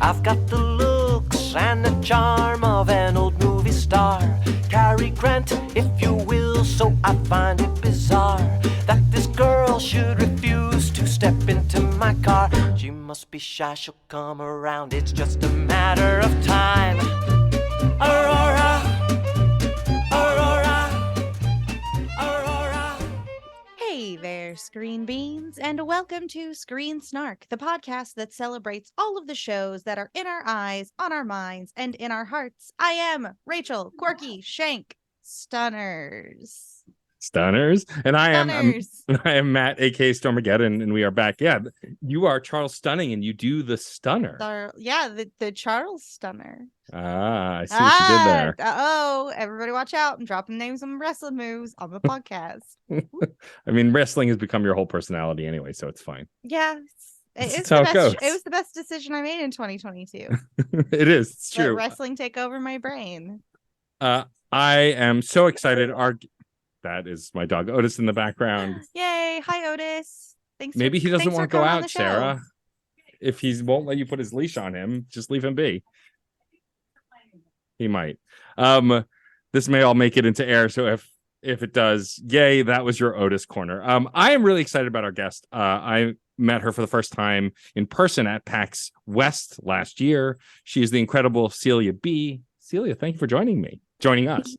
I've got the looks and the charm of an old movie star. Cary Grant, if you will, so I find it bizarre that this girl should refuse to step into my car. She must be shy, she'll come around, it's just a matter of time. Aurora, Aurora, Aurora. Hey there, Screen Beans, and welcome to Screen Snark, the podcast that celebrates all of the shows that are in our eyes, on our minds, and in our hearts. I am Rachel Quirky Shank Stunners. And I Stunners. am Matt, aka Stormageddon, and we are back. Yeah, you are Charles Stunning, and you do the stunner. The Charles Stunner. I see what you did there. Everybody watch out. I'm dropping names of wrestling moves on the podcast. I mean, wrestling has become your whole personality anyway, so it's fine. Yeah. That's how it goes. It was the best decision I made in 2022. It is. It's Let true. wrestling take over my brain. I am so excited. That is my dog Otis in the background. Yay. Hi, Otis. Maybe he doesn't want to go out, show. Sarah. If he won't let you put his leash on him, just leave him be. He might. This may all make it into air, so if it does, yay, that was your Otis corner. I am really excited about our guest. I met her for the first time in person at PAX West last year. She is the incredible Celia Bee. Celia, thank you for joining us.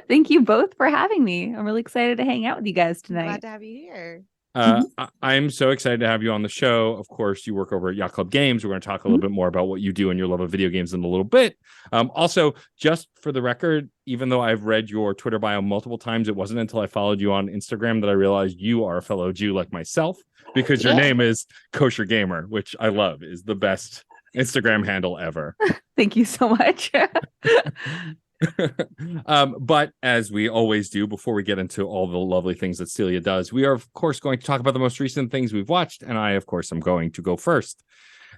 Thank you both for having me. I'm really excited to hang out with you guys tonight. Glad to have you here. I'm so excited to have you on the show. Of course, you work over at Yacht Club Games. We're going to talk a little bit more about what you do and your love of video games in a little bit. Also, just for the record, even though I've read your Twitter bio multiple times, it wasn't until I followed you on Instagram that I realized you are a fellow Jew like myself, because your name is Kosher Gamer, which I love, is the best Instagram handle ever. Thank you so much. But as we always do, before we get into all the lovely things that Celia does, we are of course going to talk about the most recent things we've watched, and I of course am going to go first.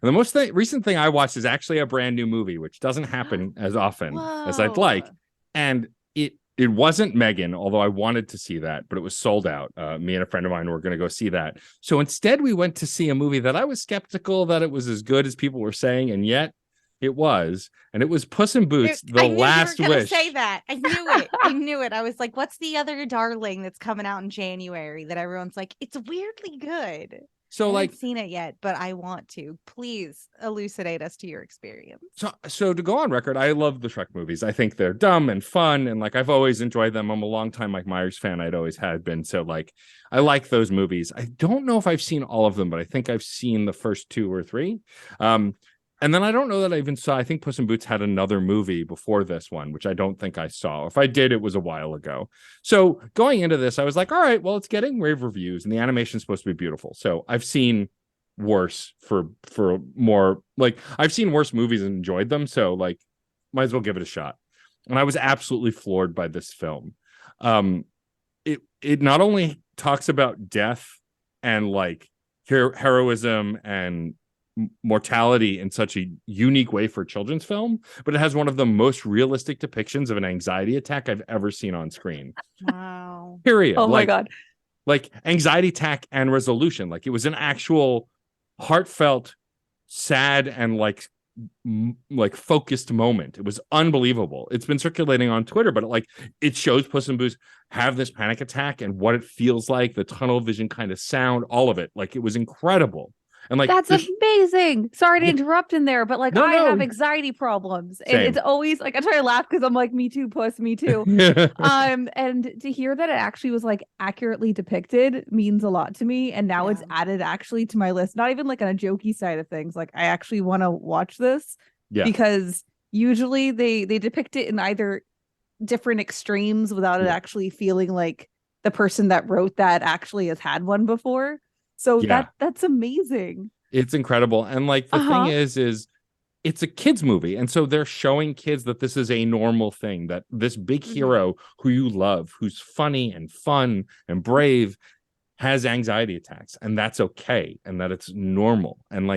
And the most recent thing I watched is actually a brand new movie, which doesn't happen as often as I'd like, and it wasn't Megan, although I wanted to see that, but it was sold out. Me and a friend of mine were going to go see that, so instead we went to see a movie that I was skeptical that it was as good as people were saying, and yet it was, and it was Puss in Boots: The Last Wish. I knew you were gonna say that. I knew it. I knew it. I was like, "What's the other darling that's coming out in January?" That everyone's like, "It's weirdly good." So, I haven't seen it yet, but I want to. Please elucidate us to your experience. So to go on record, I love the Shrek movies. I think they're dumb and fun, and I've always enjoyed them. I'm a long time Mike Myers fan. I'd always had been. So I like those movies. I don't know if I've seen all of them, but I think I've seen the first 2 or 3. And then I don't know that I even saw, I think Puss in Boots had another movie before this one, which I don't think I saw. If I did, it was a while ago. So going into this, I was like, all right, well, it's getting rave reviews and the animation's supposed to be beautiful. So I've seen worse for more, I've seen worse movies and enjoyed them. So might as well give it a shot. And I was absolutely floored by this film. It not only talks about death and heroism and mortality in such a unique way for a children's film, but it has one of the most realistic depictions of an anxiety attack I've ever seen on screen. Wow. Period. Oh my God. Anxiety attack and resolution. It was an actual heartfelt, sad, and focused moment. It was unbelievable. It's been circulating on Twitter, but it shows Puss in Boots have this panic attack and what it feels like, the tunnel vision kind of sound, all of it. It was incredible. And that's amazing. Sorry to interrupt in there, but No. I have anxiety problems. And it's always I try to laugh because I'm like, me too, Puss, me too. And to hear that it actually was accurately depicted means a lot to me. And now it's added actually to my list, not even on a jokey side of things. I actually want to watch this because usually they depict it in either different extremes without it actually feeling like the person that wrote that actually has had one before. So that's amazing. It's incredible. And the thing is it's a kids movie. And so they're showing kids that this is a normal thing, that this big hero who you love, who's funny and fun and brave, has anxiety attacks, and that's okay. And that it's normal. And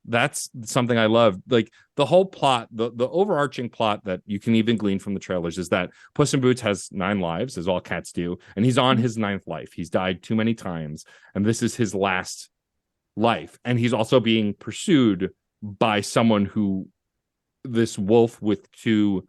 that's something I love. The whole plot, the overarching plot that you can even glean from the trailers is that Puss in Boots has 9 lives, as all cats do, and he's on his 9th life. He's died too many times, and this is his last life. And he's also being pursued by someone who, this wolf with two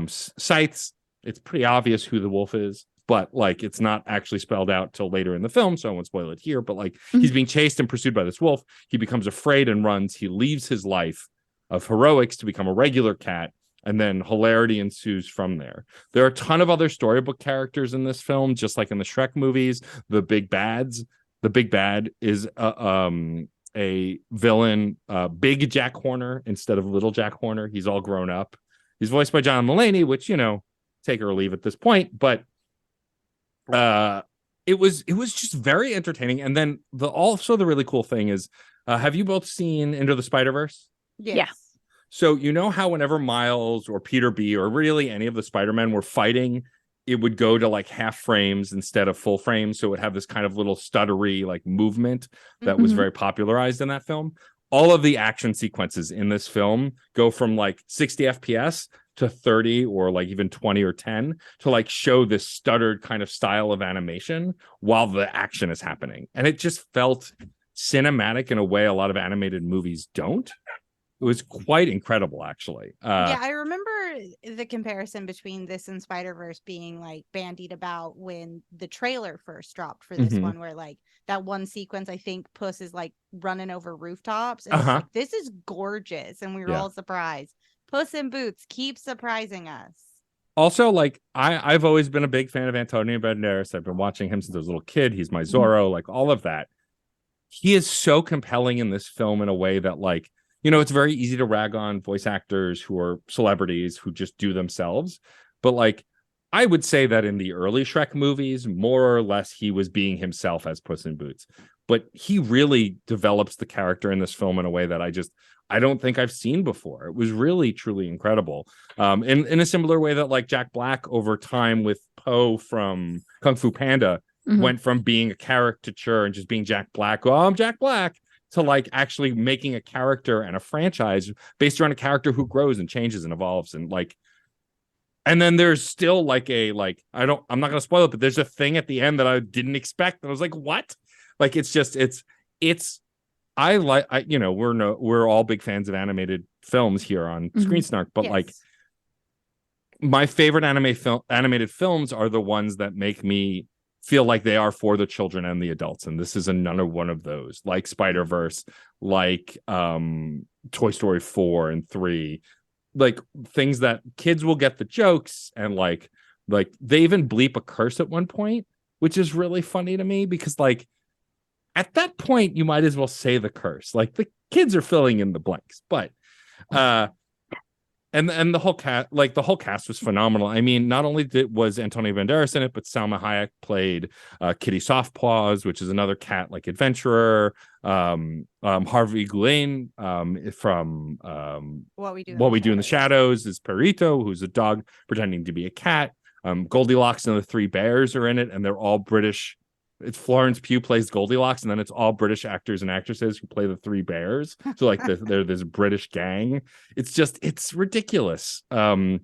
scythes. It's pretty obvious who the wolf is, but like it's not actually spelled out till later in the film, so I won't spoil it here. But like he's being chased and pursued by this wolf. He becomes afraid and runs. He leaves his life of heroics to become a regular cat, and then hilarity ensues from there. There are a ton of other storybook characters in this film, just like in the Shrek movies. The big bad is a villain, big Jack Horner instead of little Jack Horner. He's all grown up. He's voiced by John Mulaney, which, you know, take or leave at this point, but it was just very entertaining. And then also the really cool thing is, have you both seen Into the Spider-Verse? Yes. Yeah. So you know how whenever Miles or Peter B or really any of the Spider-Men were fighting, it would go to like half frames instead of full frames. So it would have this kind of little stuttery like movement that was very popularized in that film. All of the action sequences in this film go from like 60 FPS to 30 or like even 20 or 10 to like show this stuttered kind of style of animation while the action is happening. And it just felt cinematic in a way a lot of animated movies don't. It was quite incredible, actually. Yeah, I remember the comparison between this and Spider-Verse being like bandied about when the trailer first dropped for this one, where like that one sequence, I think Puss is like running over rooftops. And it's like, this is gorgeous. And we were all surprised. Puss in Boots keeps surprising us. Also, like, I've always been a big fan of Antonio Banderas. I've been watching him since I was a little kid. He's my Zorro, like all of that. He is so compelling in this film in a way that, like, you know, it's very easy to rag on voice actors who are celebrities who just do themselves. But like, I would say that in the early Shrek movies, more or less, he was being himself as Puss in Boots. But he really develops the character in this film in a way that I don't think I've seen before. It was really, truly incredible. In a similar way that like Jack Black over time with Po from Kung Fu Panda went from being a caricature and just being Jack Black. Oh, I'm Jack Black. To like actually making a character and a franchise based around a character who grows and changes and evolves. And like, and then there's still like I'm not going to spoil it, but there's a thing at the end that I didn't expect. And I was like, what? Like, it's we're all big fans of animated films here on Screen Snark, but like my favorite animated films are the ones that make me feel like they are for the children and the adults, and this is another one of those, like Spider-Verse, like Toy Story 4 and 3, like things that kids will get the jokes, and like they even bleep a curse at one point, which is really funny to me because like at that point you might as well say the curse, like the kids are filling in the blanks. But and the whole cast was phenomenal. I mean, not only was Antonio Banderas in it, but Salma Hayek played Kitty Softpaws, which is another cat like adventurer. Harvey Guillén from What We Do in the Shadows is Perito, who's a dog pretending to be a cat. Goldilocks and the Three Bears are in it, and they're all British. It's Florence Pugh plays Goldilocks, and then it's all British actors and actresses who play the Three Bears. So like they're this British gang. It's ridiculous. The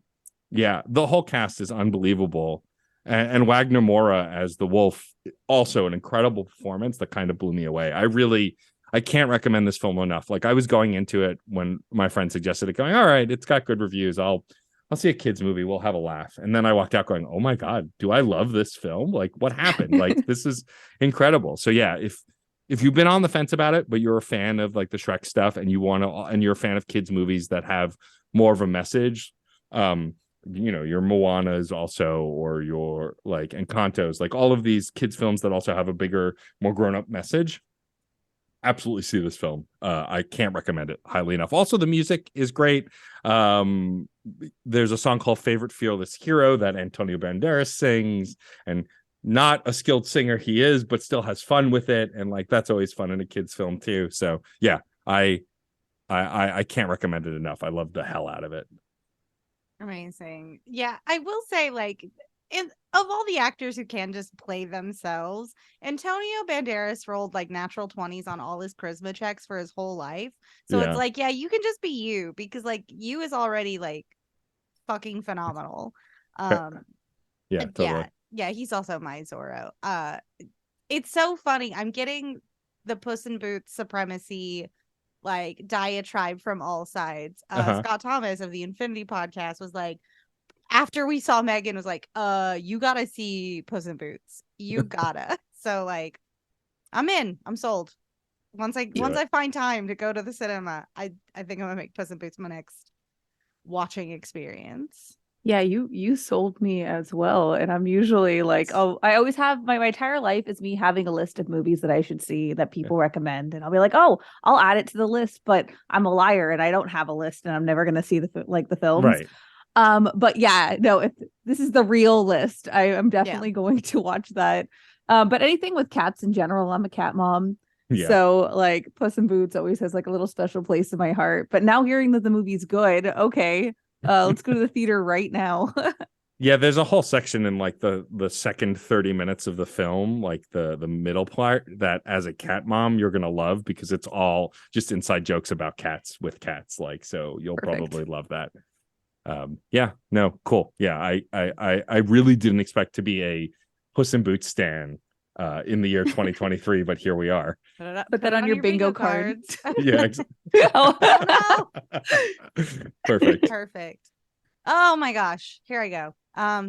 whole cast is unbelievable, and Wagner Moura as the wolf, also an incredible performance that kind of blew me away. I can't recommend this film enough. Like I was going into it when my friend suggested it, going, all right, it's got good reviews. I'll see a kid's movie. We'll have a laugh. And then I walked out going, oh my God, do I love this film? Like what happened? Like this is incredible. So yeah, if you've been on the fence about it, but you're a fan of like the Shrek stuff and you're a fan of kids movies that have more of a message, your Moanas also, or your like Encantos, like all of these kids films that also have a bigger, more grown-up message, absolutely see this film. I can't recommend it highly enough. Also, the music is great. There's a song called Favorite Fearless Hero that Antonio Banderas sings, and not a skilled singer he is, but still has fun with it. And like, that's always fun in a kid's film too. So yeah, I can't recommend it enough. I love the hell out of it. Amazing. Yeah, I will say, like, of all the actors who can just play themselves, Antonio Banderas rolled like natural 20s on all his charisma checks for his whole life. So it's like, yeah, you can just be you, because like you is already like fucking phenomenal. Yeah, totally. Yeah, he's also my Zorro. It's so funny. I'm getting the Puss in Boots supremacy like diatribe from all sides. Scott Thomas of the Infinity Podcast was like, after we saw Megan, was like, you gotta see Puss in Boots. You gotta. So like, I'm in. I'm sold. Once I find time to go to the cinema, I think I'm gonna make Puss in Boots my next watching experience. Yeah, you sold me as well. And I'm usually like, oh, I always have my entire life is me having a list of movies that I should see that people recommend. And I'll be like, oh, I'll add it to the list, but I'm a liar and I don't have a list and I'm never gonna see the films. Right. But yeah, no, if this is the real list, I am definitely going to watch that. But anything with cats in general, I'm a cat mom. Yeah. So like Puss in Boots always has like a little special place in my heart. But now hearing that the movie's good, okay. Let's go to the theater right now. Yeah, there's a whole section in like the second 30 minutes of the film, like the middle part, that as a cat mom you're gonna love, because it's all just inside jokes about cats with cats. Like, so you'll probably love that. Yeah, no, cool. Yeah, I really didn't expect to be a Puss in Boots stan in the year 2023, but here we are. Put that on your bingo card. Yeah. Oh, no. Perfect. Oh my gosh, here I go.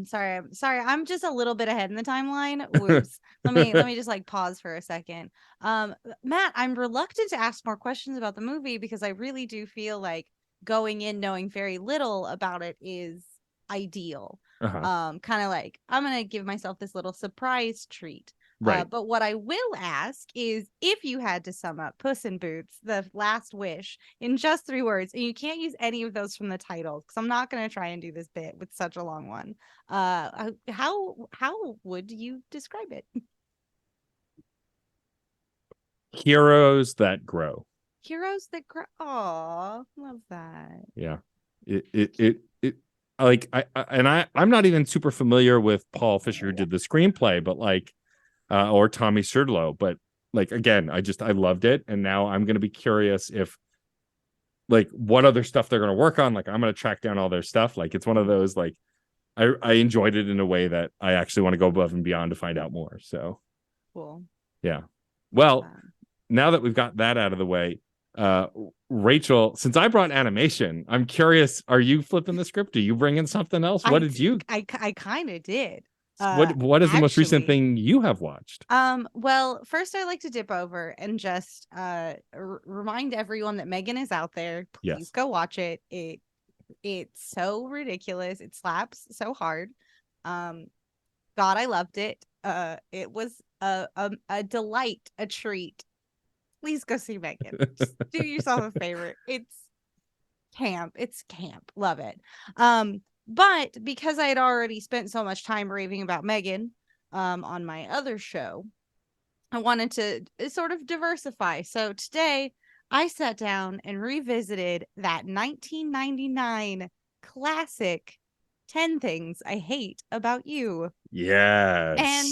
Sorry, I'm just a little bit ahead in the timeline. Whoops. let me just like pause for a second. Matt, I'm reluctant to ask more questions about the movie because I really do feel like going in knowing very little about it is ideal. Kind of like, I'm gonna give myself this little surprise treat. Right. But what I will ask is, if you had to sum up Puss in Boots, the last wish, in just 3 words, and you can't use any of those from the title, because I'm not going to try and do this bit with such a long one. How would you describe it? Heroes that grow. Heroes that grow. Aw, love that. Yeah. It like I'm not even super familiar with Paul Fisher, who did the screenplay, but like or Tommy Surdlow, but like, again, I loved it, and now I'm gonna be curious if like what other stuff they're gonna work on. Like, I'm gonna track down all their stuff. Like, it's one of those, like, I enjoyed it in a way that I actually want to go above and beyond to find out more. So cool. Yeah. Well, now that we've got that out of the way, Rachel, since I brought animation, I'm curious, are you flipping the script? Do you bring in something else? What did you? I kind of did. What is the most recent thing you have watched? Well, first I like to dip over and just remind everyone that Megan is out there. Please go watch it. It's so ridiculous. It slaps so hard. God, I loved it. It was a delight, a treat. Please go see Megan. Just do yourself a favor. It's camp. Love it. But because I had already spent so much time raving about Megan on my other show, I wanted to sort of diversify. So today I sat down and revisited that 1999 classic 10 Things I Hate About You. Yes. And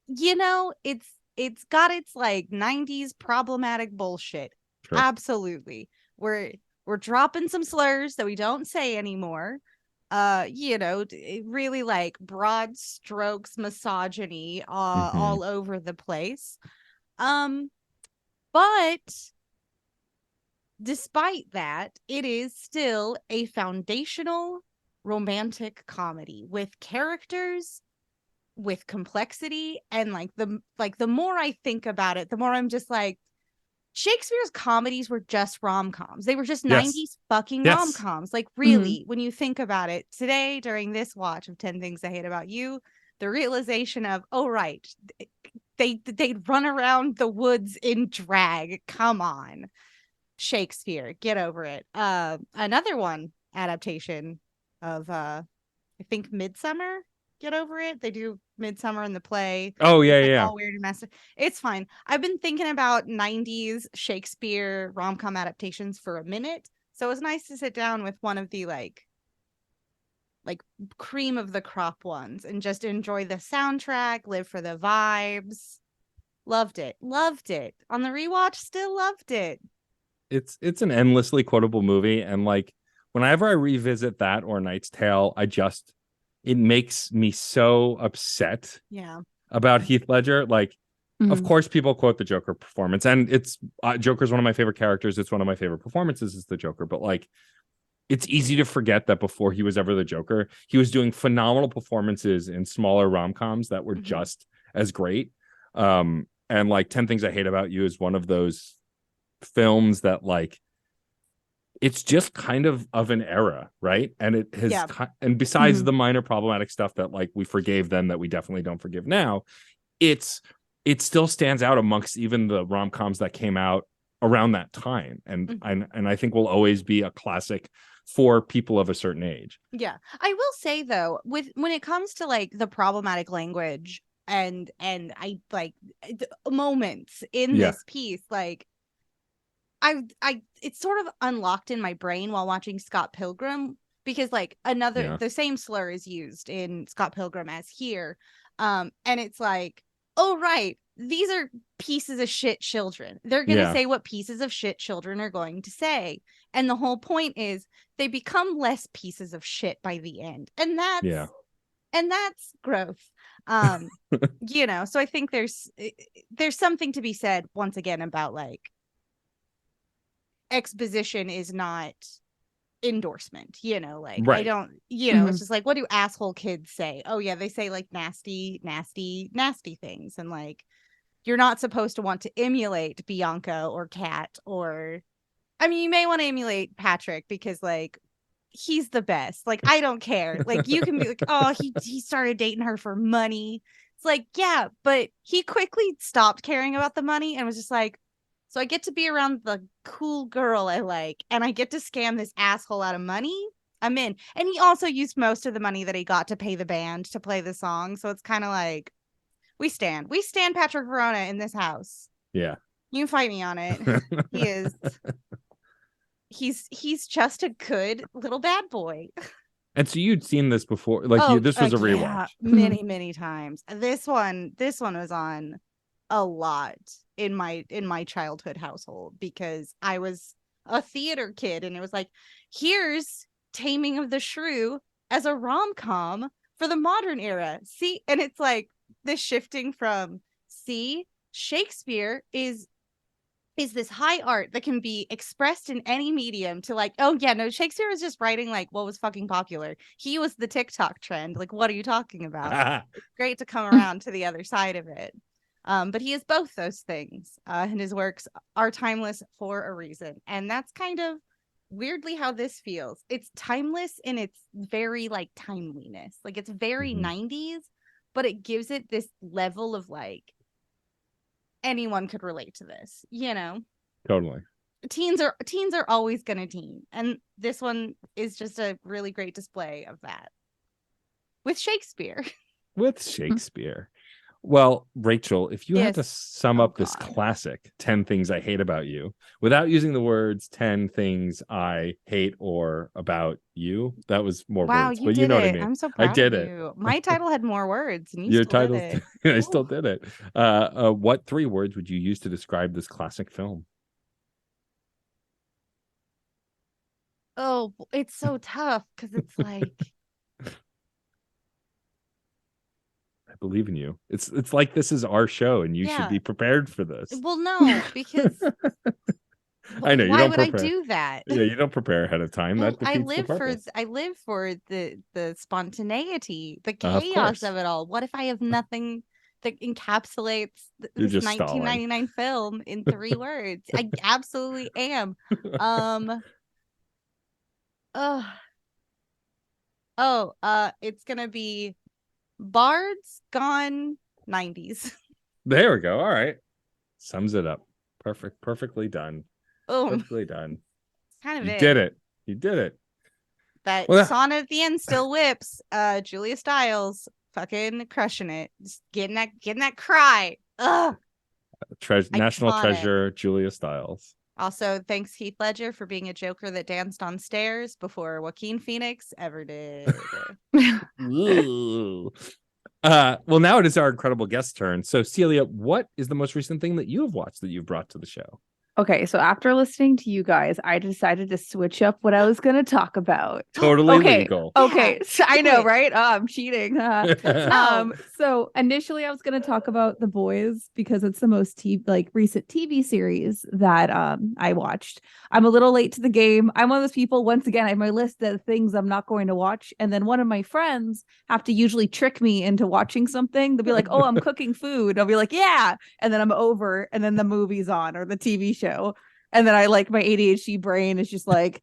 you know, it's got its like 90s problematic bullshit. Sure. Absolutely. We're dropping some slurs that we don't say anymore. You know, really like broad strokes misogyny all over the place. But despite that, it is still a foundational romantic comedy with characters, with complexity, and like the more I think about it, the more I'm just like, Shakespeare's comedies were just rom-coms. They were just 90s fucking rom-coms. Like, really, when you think about it, today, during this watch of 10 Things I Hate About You, the realization of, oh, right, they'd run around the woods in drag. Come on. Shakespeare, get over it. Another one, adaptation of, I think, Midsummer. Get over it. They do Midsummer in the play. Oh yeah. All weird and messy. It's fine. I've been thinking about 90s Shakespeare rom-com adaptations for a minute, so it was nice to sit down with one of the like cream of the crop ones and just enjoy the soundtrack, live for the vibes. Loved it. On the rewatch, still loved it. It's an endlessly quotable movie, and like whenever I revisit that or Knight's Tale, it makes me so upset about Heath Ledger. Like, Of course, people quote the Joker performance, and it's Joker's one of my favorite characters. It's one of my favorite performances is the Joker, but like, it's easy to forget that before he was ever the Joker, he was doing phenomenal performances in smaller rom-coms that were just as great. And like 10 Things I Hate About You is one of those films that like, it's just kind of an era, right? And it has, and besides the minor problematic stuff that like we forgave then that we definitely don't forgive now, it still stands out amongst even the rom-coms that came out around that time, and I think will always be a classic for people of a certain age. Yeah, I will say though, when it comes to like the problematic language and I like moments in this piece, like I it's sort of unlocked in my brain while watching Scott Pilgrim, because like the same slur is used in Scott Pilgrim as here, and it's like, oh right, these are pieces of shit children. They're going to say what pieces of shit children are going to say. And the whole point is they become less pieces of shit by the end. And that's growth. You know, so I think there's something to be said once again about like exposition is not endorsement, you know, like I don't, you know, it's just like, what do asshole kids say? Oh yeah, they say like nasty things, and like you're not supposed to want to emulate Bianca or Kat, or I mean you may want to emulate Patrick because like he's the best, like I don't care, like you can be like, oh he started dating her for money. It's like, yeah, but he quickly stopped caring about the money and was just like, so I get to be around the cool girl I like, and I get to scam this asshole out of money. I'm in. And he also used most of the money that he got to pay the band to play the song. So it's kind of like, we stand Patrick Verona in this house. Yeah. You can fight me on it. He's just a good little bad boy. And so you'd seen this before, like this was a rewatch. Yeah, many times. This one was on a lot in my childhood household because I was a theater kid, and it was like, here's Taming of the Shrew as a rom-com for the modern era. See, and it's like this shifting from Shakespeare is this high art that can be expressed in any medium, to like, oh yeah, no, Shakespeare was just writing like what was fucking popular. He was the TikTok trend. Like, what are you talking about? It's great to come around to the other side of it. But he is both those things, and his works are timeless for a reason. And that's kind of weirdly how this feels. It's timeless in its very like timeliness. Like it's very 90s, but it gives it this level of like anyone could relate to this, you know? Totally. Teens are always gonna teen. And this one is just a really great display of that. With Shakespeare. Well, Rachel, if you had to sum up this classic 10 Things I Hate About You without using the words 10 Things I Hate or About You, that was more words. You but did you know it. What I mean. I'm so proud of you. My title had more words, and you still did it. I still did it. What 3 words would you use to describe this classic film? Oh, it's so tough because it's like... I believe in you. It's like this is our show, and you should be prepared for this. Well, no, because I know you why don't would prepare. I do that? Yeah, you don't prepare ahead of time. Well, That defeats I live for the spontaneity, the chaos of it all. What if I have nothing that encapsulates this 1999 film in 3 words? I absolutely am. It's gonna be Bards Gone 90s. There we go. All right. Sums it up. Perfectly done. Perfectly done. Kind of You did it. You did it. That song at the end still whips. Julia Stiles fucking crushing it. Just getting that cry. Ugh. National treasure, Julia Stiles. Also, thanks Heath Ledger for being a Joker that danced on stairs before Joaquin Phoenix ever did. Well, now it is our incredible guest turn. So, Celia, what is the most recent thing that you have watched that you've brought to the show? Okay, so after listening to you guys, I decided to switch up what I was going to talk about. Totally Okay. legal. Okay, Yeah, so I do know, it. right? Oh, I'm cheating. No. So initially I was going to talk about The Boys because it's the most recent TV series that I watched. I'm a little late to the game. I'm one of those people, once again, I have my list of things I'm not going to watch, and then one of my friends have to usually trick me into watching something. They'll be like, "Oh, I'm cooking food." I'll be like, "Yeah." And then I'm over, and then the movie's on or the TV show. And then I like my ADHD brain is just like,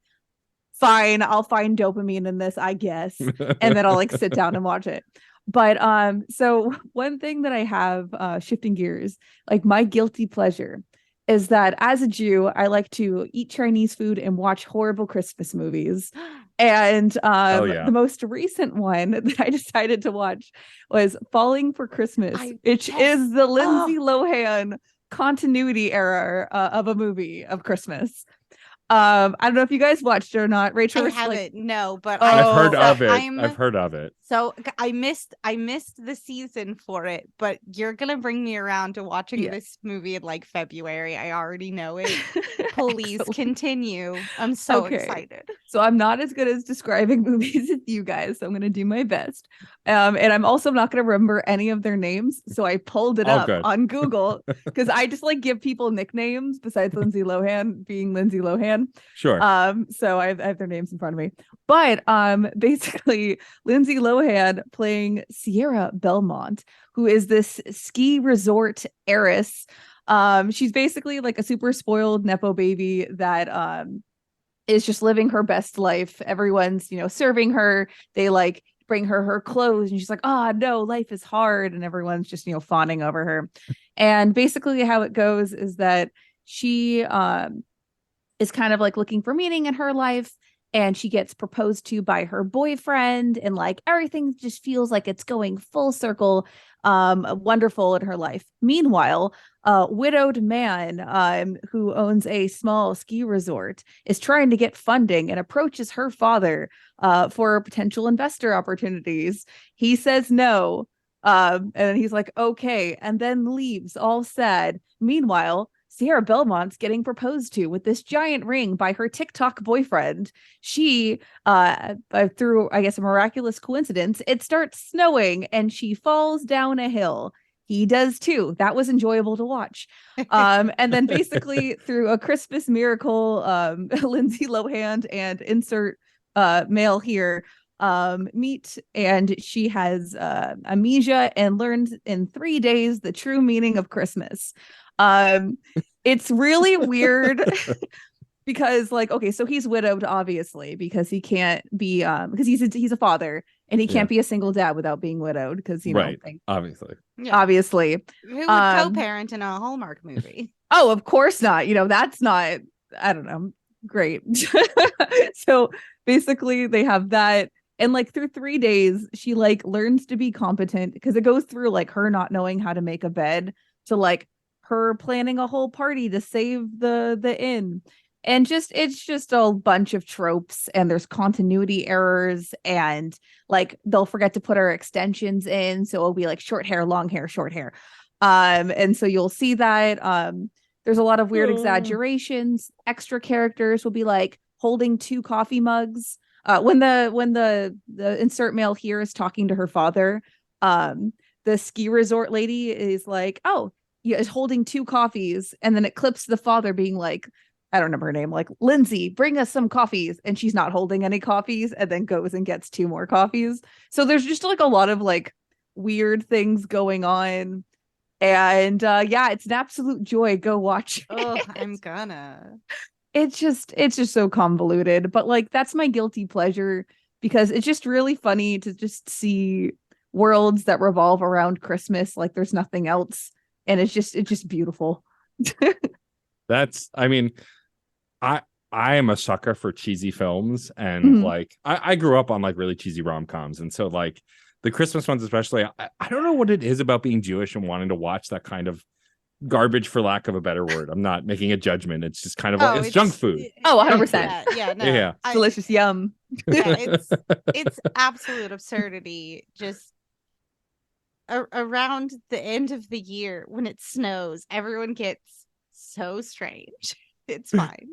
fine, I'll find dopamine in this, I guess. And then I'll like sit down and watch it. But so one thing that I have shifting gears, like my guilty pleasure is that as a Jew, I like to eat Chinese food and watch horrible Christmas movies. And Oh, yeah. the most recent one that I decided to watch was Falling for Christmas, which is the Lindsay Lohan continuity error of a movie of Christmas. I don't know if you guys watched it or not. Rachel, I haven't, no, but I've Oh, heard so of it. I'm I've heard of it. so I missed the season for it, but you're gonna bring me around to watching Yeah. this movie in like February. I already know it. Please Excellent. continue. I'm so Okay. excited. So I'm not as good as describing movies as you guys, so I'm gonna do my best. And I'm also not gonna remember any of their names. So I pulled it Oh, up good. on Google because I just like give people nicknames besides Lindsay Lohan being Lindsay Lohan. Sure. So I have their names in front of me. But basically Lindsay Lohan playing Sierra Belmont, who is this ski resort heiress. She's basically like a super spoiled Nepo baby that is just living her best life. Everyone's, serving her. They like bring her clothes and she's like, "Oh, no, life is hard." And everyone's just, fawning over her. And basically how it goes is that she is kind of like looking for meaning in her life, and she gets proposed to by her boyfriend, and like everything just feels like it's going full circle, wonderful in her life. Meanwhile, a widowed man who owns a small ski resort is trying to get funding and approaches her father for potential investor opportunities. He says no, and he's like, okay, and then leaves all sad. Meanwhile, Sierra Belmont's getting proposed to with this giant ring by her TikTok boyfriend. She, through, I guess, a miraculous coincidence, it starts snowing and she falls down a hill. He does too. That was enjoyable to watch. And then basically through a Christmas miracle, Lindsay Lohan and insert male here meet, and she has amnesia and learns in 3 days the true meaning of Christmas. It's really weird because like, okay, so he's widowed obviously because he can't be because he's a father and he can't be a single dad without being widowed because right, obviously. Yeah. Obviously. Who would co-parent in a Hallmark movie? Oh, of course not. That's not, I don't know, great. So basically they have that, and like through 3 days she like learns to be competent because it goes through like her not knowing how to make a bed to like her planning a whole party to save the inn, and it's just a bunch of tropes, and there's continuity errors, and like they'll forget to put her extensions in, so it'll be like short hair, long hair, short hair, and so you'll see that there's a lot of weird exaggerations. Extra characters will be like holding 2 coffee mugs when the insert male here is talking to her father. The ski resort lady is like, "Oh, is holding 2 coffees," and then it clips the father being like, I don't remember her name, like, "Lindsay, bring us some coffees," and she's not holding any coffees, and then goes and gets 2 more coffees. So there's just like a lot of like weird things going on, and yeah, it's an absolute joy. Go watch. Oh, I'm gonna. It's just so convoluted, but like that's my guilty pleasure because it's just really funny to just see worlds that revolve around Christmas like there's nothing else. And it's just beautiful. I mean, I am a sucker for cheesy films, and like I grew up on like really cheesy rom-coms, and so like the Christmas ones especially, I don't know what it is about being Jewish and wanting to watch that kind of garbage, for lack of a better word. I'm not making a judgment. It's just kind of like it's junk food. 100%. Yeah, no. Yeah. Delicious, yum. Yeah, it's absolute absurdity. Just around the end of the year when it snows, everyone gets so strange. It's fine.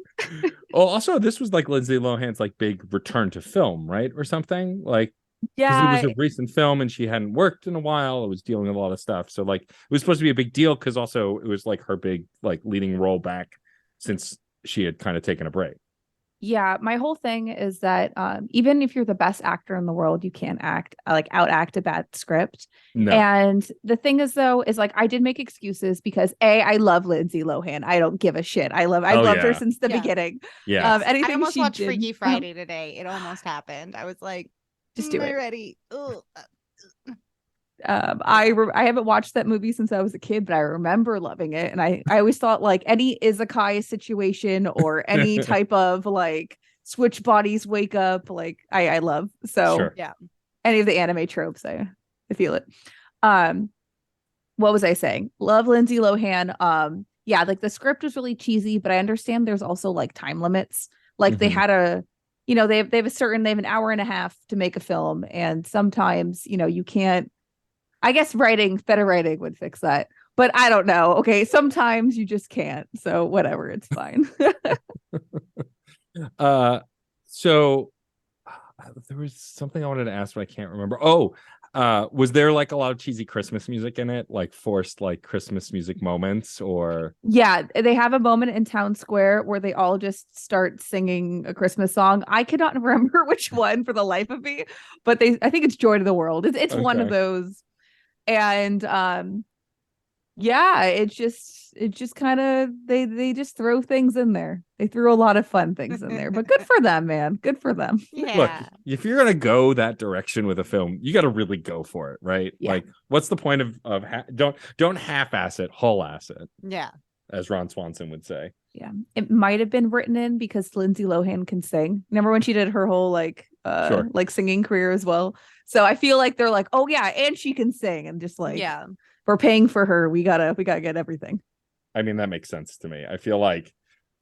Oh, also, this was like Lindsay Lohan's like big return to film, right, or something like. Because it was Yeah, a recent film and she hadn't worked in a while. It was dealing with a lot of stuff. So like it was supposed to be a big deal because also it was like her big like leading role back since she had kind of taken a break. yeah. My whole thing is that even if you're the best actor in the world, you can't act like out act a bad script. No. And the thing is, though, is like I did make excuses because I love Lindsay Lohan. I don't give a shit. I loved her since the beginning. Yeah. Anything I almost she watched did, Freaky Friday today. It almost happened. I was like, just do am I it. ready? Ugh. I haven't watched that movie since I was a kid, but I remember loving it. And I always thought like any izakaya situation or any type of like switch bodies wake up, like I love. So Sure. Yeah. any of the anime tropes, I feel it. What was I saying? Love Lindsay Lohan. Yeah, like the script was really cheesy, but I understand there's also like time limits. Like they had a, you know, they have an hour and a half to make a film, and sometimes, you know, you can't. I guess better writing would fix that, but I don't know. Okay, sometimes you just can't. So whatever, it's fine. So there was something I wanted to ask, but I can't remember. Oh, was there like a lot of cheesy Christmas music in it, like forced like Christmas music moments, or? Yeah, they have a moment in Town Square where they all just start singing a Christmas song. I cannot remember which one for the life of me, but I think it's Joy to the World. It's one of Okay. those. And yeah, it's just kind of they just throw things in there. They threw a lot of fun things in there, but good for them, man. Good for them. Yeah. Look, if you're gonna go that direction with a film, you got to really go for it, right? Yeah. Like, what's the point of don't half-ass it, whole-ass it, Yeah. as Ron Swanson would say. Yeah, it might have been written in because Lindsay Lohan can sing. Remember when she did her whole like Sure. like singing career as well? So I feel like they're like, oh yeah, and she can sing, and just like, Yeah. we're paying for her. We gotta get everything. I mean, that makes sense to me. I feel like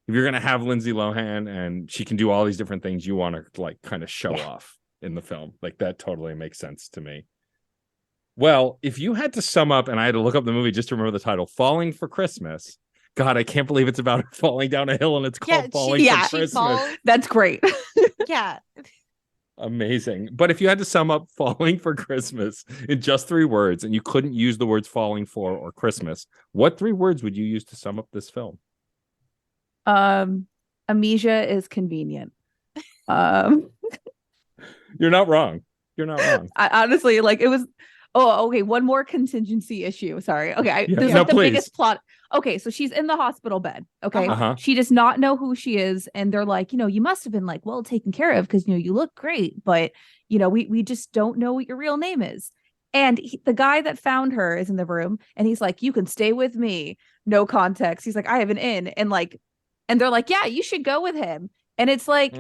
if you're gonna have Lindsay Lohan and she can do all these different things, you want to like kind of show off in the film. Like that totally makes sense to me. Well, if you had to sum up, and I had to look up the movie just to remember the title, Falling for Christmas. God, I can't believe it's about her falling down a hill and it's called Falling for Christmas. Falls. That's great. Yeah. Amazing. But if you had to sum up Falling for Christmas in just 3 words, and you couldn't use the words falling for or Christmas, what 3 words would you use to sum up this film? Amnesia is convenient. You're not wrong. You're not wrong. I honestly, like, it was. Oh, okay. One more contingency issue. Sorry. Okay. This is no, the please. biggest plot. Okay. So she's in the hospital bed. Okay. Uh-huh. She does not know who she is. And they're like, you know, you must have been like well taken care of because, you know, you look great. But, you know, we just don't know what your real name is. And the guy that found her is in the room and he's like, you can stay with me. No context. He's like, I have an in. And like, and they're like, yeah, you should go with him. And it's like,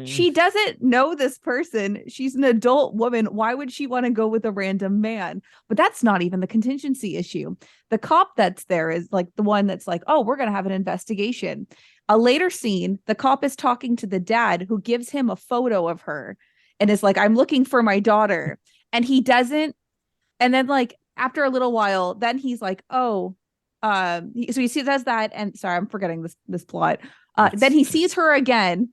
she doesn't know this person. She's an adult woman. Why would she want to go with a random man? But that's not even the contingency issue. The cop that's there is like the one that's like, oh, we're going to have an investigation. A later scene, the cop is talking to the dad who gives him a photo of her and is like, I'm looking for my daughter. And he doesn't. And then like after a little while, then he's like, oh, so he does that. And sorry, I'm forgetting this plot. Then he sees her again.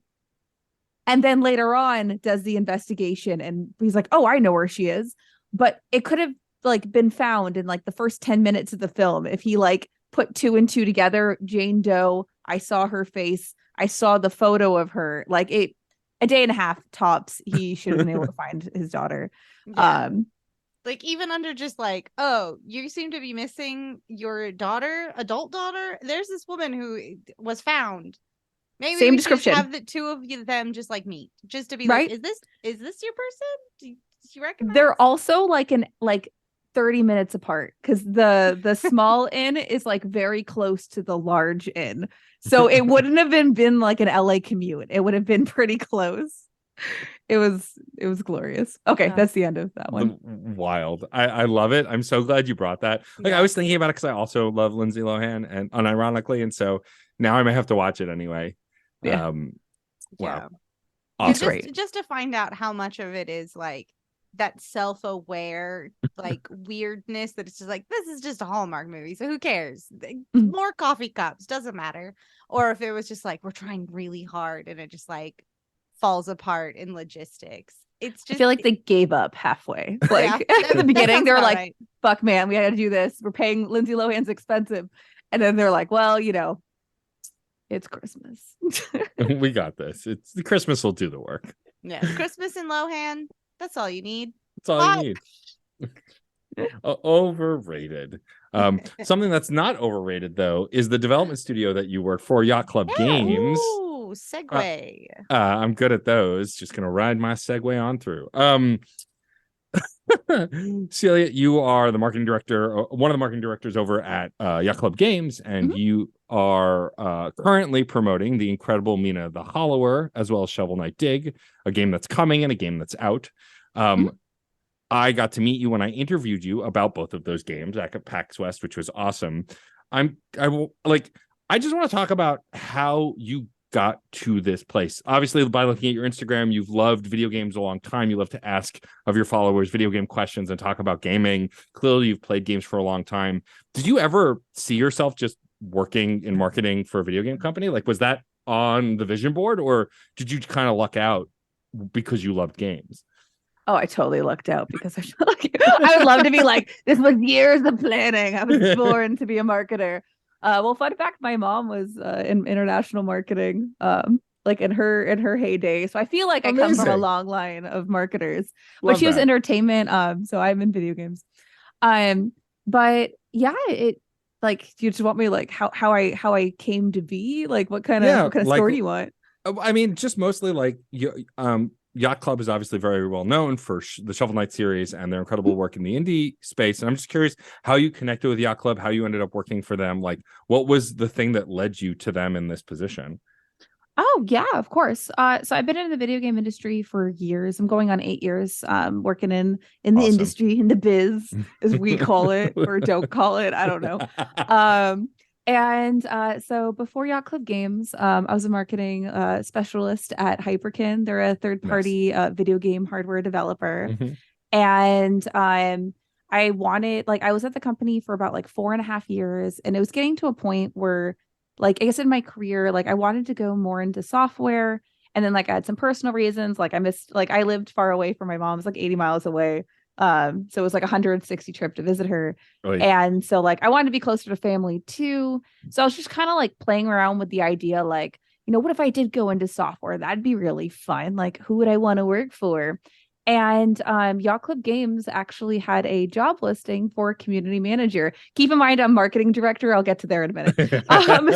And then later on does the investigation. And he's like, oh, I know where she is. But it could have like been found in like the first 10 minutes of the film. If he like put 2 and 2 together, Jane Doe, I saw her face. I saw the photo of her. Like a day and a half tops. He should have been able to find his daughter. Yeah. Like even under just like, oh, you seem to be missing your daughter, adult daughter. There's this woman who was found. Maybe Same we description. should have the 2 of them just like meet, just to be right? like, is this your person? Do you recognize? They're also like 30 minutes apart because the small inn is like very close to the large inn. So it wouldn't have been like an LA commute. It would have been pretty close. It was glorious. Okay, that's the end of that one. Wild. I love it. I'm so glad you brought that. Like I was thinking about it because I also love Lindsay Lohan and unironically, and so now I may have to watch it anyway. Yeah. Wow. Yeah. Awesome. Great. Just to find out how much of it is like that self-aware like weirdness that it's just like, this is just a Hallmark movie, so who cares? More coffee cups, doesn't matter. Or if it was just like, we're trying really hard and it just like falls apart in logistics. It's just, I feel like they gave up halfway. Like Yeah, at the beginning, they were like, right. fuck man, we gotta do this. We're paying Lindsay Lohan's expensive. And then they're like, well, it's Christmas. We got this. It's the Christmas will do the work. Yeah, Christmas and Lohan, that's all you need. That's all you need. Overrated. Something that's not overrated though is the development studio that you work for, Yacht Club Games. Ooh, segue. I'm good at those. Just gonna ride my segue on through. Celia, you are the marketing director, one of the marketing directors over at Yacht Club Games, and you are currently promoting the incredible Mina the Hollower, as well as Shovel Knight Dig, a game that's coming and a game that's out. I got to meet you when I interviewed you about both of those games at PAX West, which was awesome. I just want to talk about how you got to this place. Obviously, by looking at your Instagram, you've loved video games a long time. You love to ask of your followers video game questions and talk about gaming. Clearly, you've played games for a long time. Did you ever see yourself just working in marketing for a video game company? Like, was that on the vision board, or did you kind of luck out because you loved games? Oh, I totally lucked out because I would love to be like, this was years of planning. I was born to be a marketer. Well, fun fact, my mom was in international marketing, like in her heyday. So I feel like I come from a long line of marketers. But she was entertainment. So I'm in video games. But yeah, it like, do you just want me like how I came to be? Like what kind of story do you want? I mean, just mostly like Yacht Club is obviously very well known for the Shovel Knight series and their incredible work in the indie space. And I'm just curious how you connected with Yacht Club, how you ended up working for them. Like, what was the thing that led you to them in this position? Oh, yeah, of course. So I've been in the video game industry for years. I'm going on 8 years, working in the industry, in the biz, as we call it, or don't call it. I don't know. So before Yacht Club Games, I was a marketing specialist at Hyperkin. They're a third-party video game hardware developer. And I was at the company for about like 4.5 years, and it was getting to a point where, like, I guess in my career, like I wanted to go more into software. And then like I had some personal reasons, like I lived far away from my mom. It's like 80 miles away. So it was like 160 trip to visit her. And so like I wanted to be closer to family too. So I was just kind of like playing around with the idea, like, what if I did go into software? That'd be really fun. Like, who would I want to work for? And Yacht Club Games actually had a job listing for community manager. Keep in mind, I'm marketing director. I'll get to there in a minute.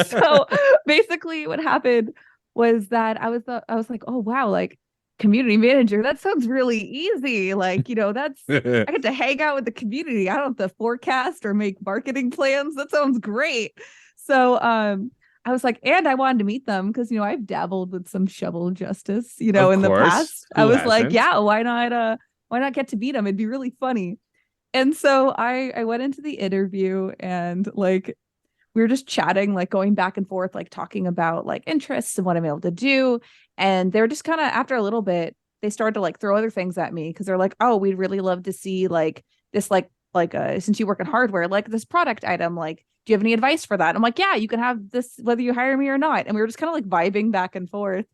So basically what happened was that I was like, oh wow, like community manager, that sounds really easy. Like, that's I get to hang out with the community. I don't have to forecast or make marketing plans. That sounds great. So I was like, and I wanted to meet them because I've dabbled with some shovel justice, in the past. I was like, yeah, why not get to meet them? It'd be really funny. And so I went into the interview, and like we were just chatting, like going back and forth, like talking about like interests and what I'm able to do. And they're just kind of, after a little bit, they started to like throw other things at me because they're like, oh, we'd really love to see like this, since you work in hardware, like this product item, like, do you have any advice for that? I'm like, yeah, you can have this whether you hire me or not. And we were just kind of like vibing back and forth.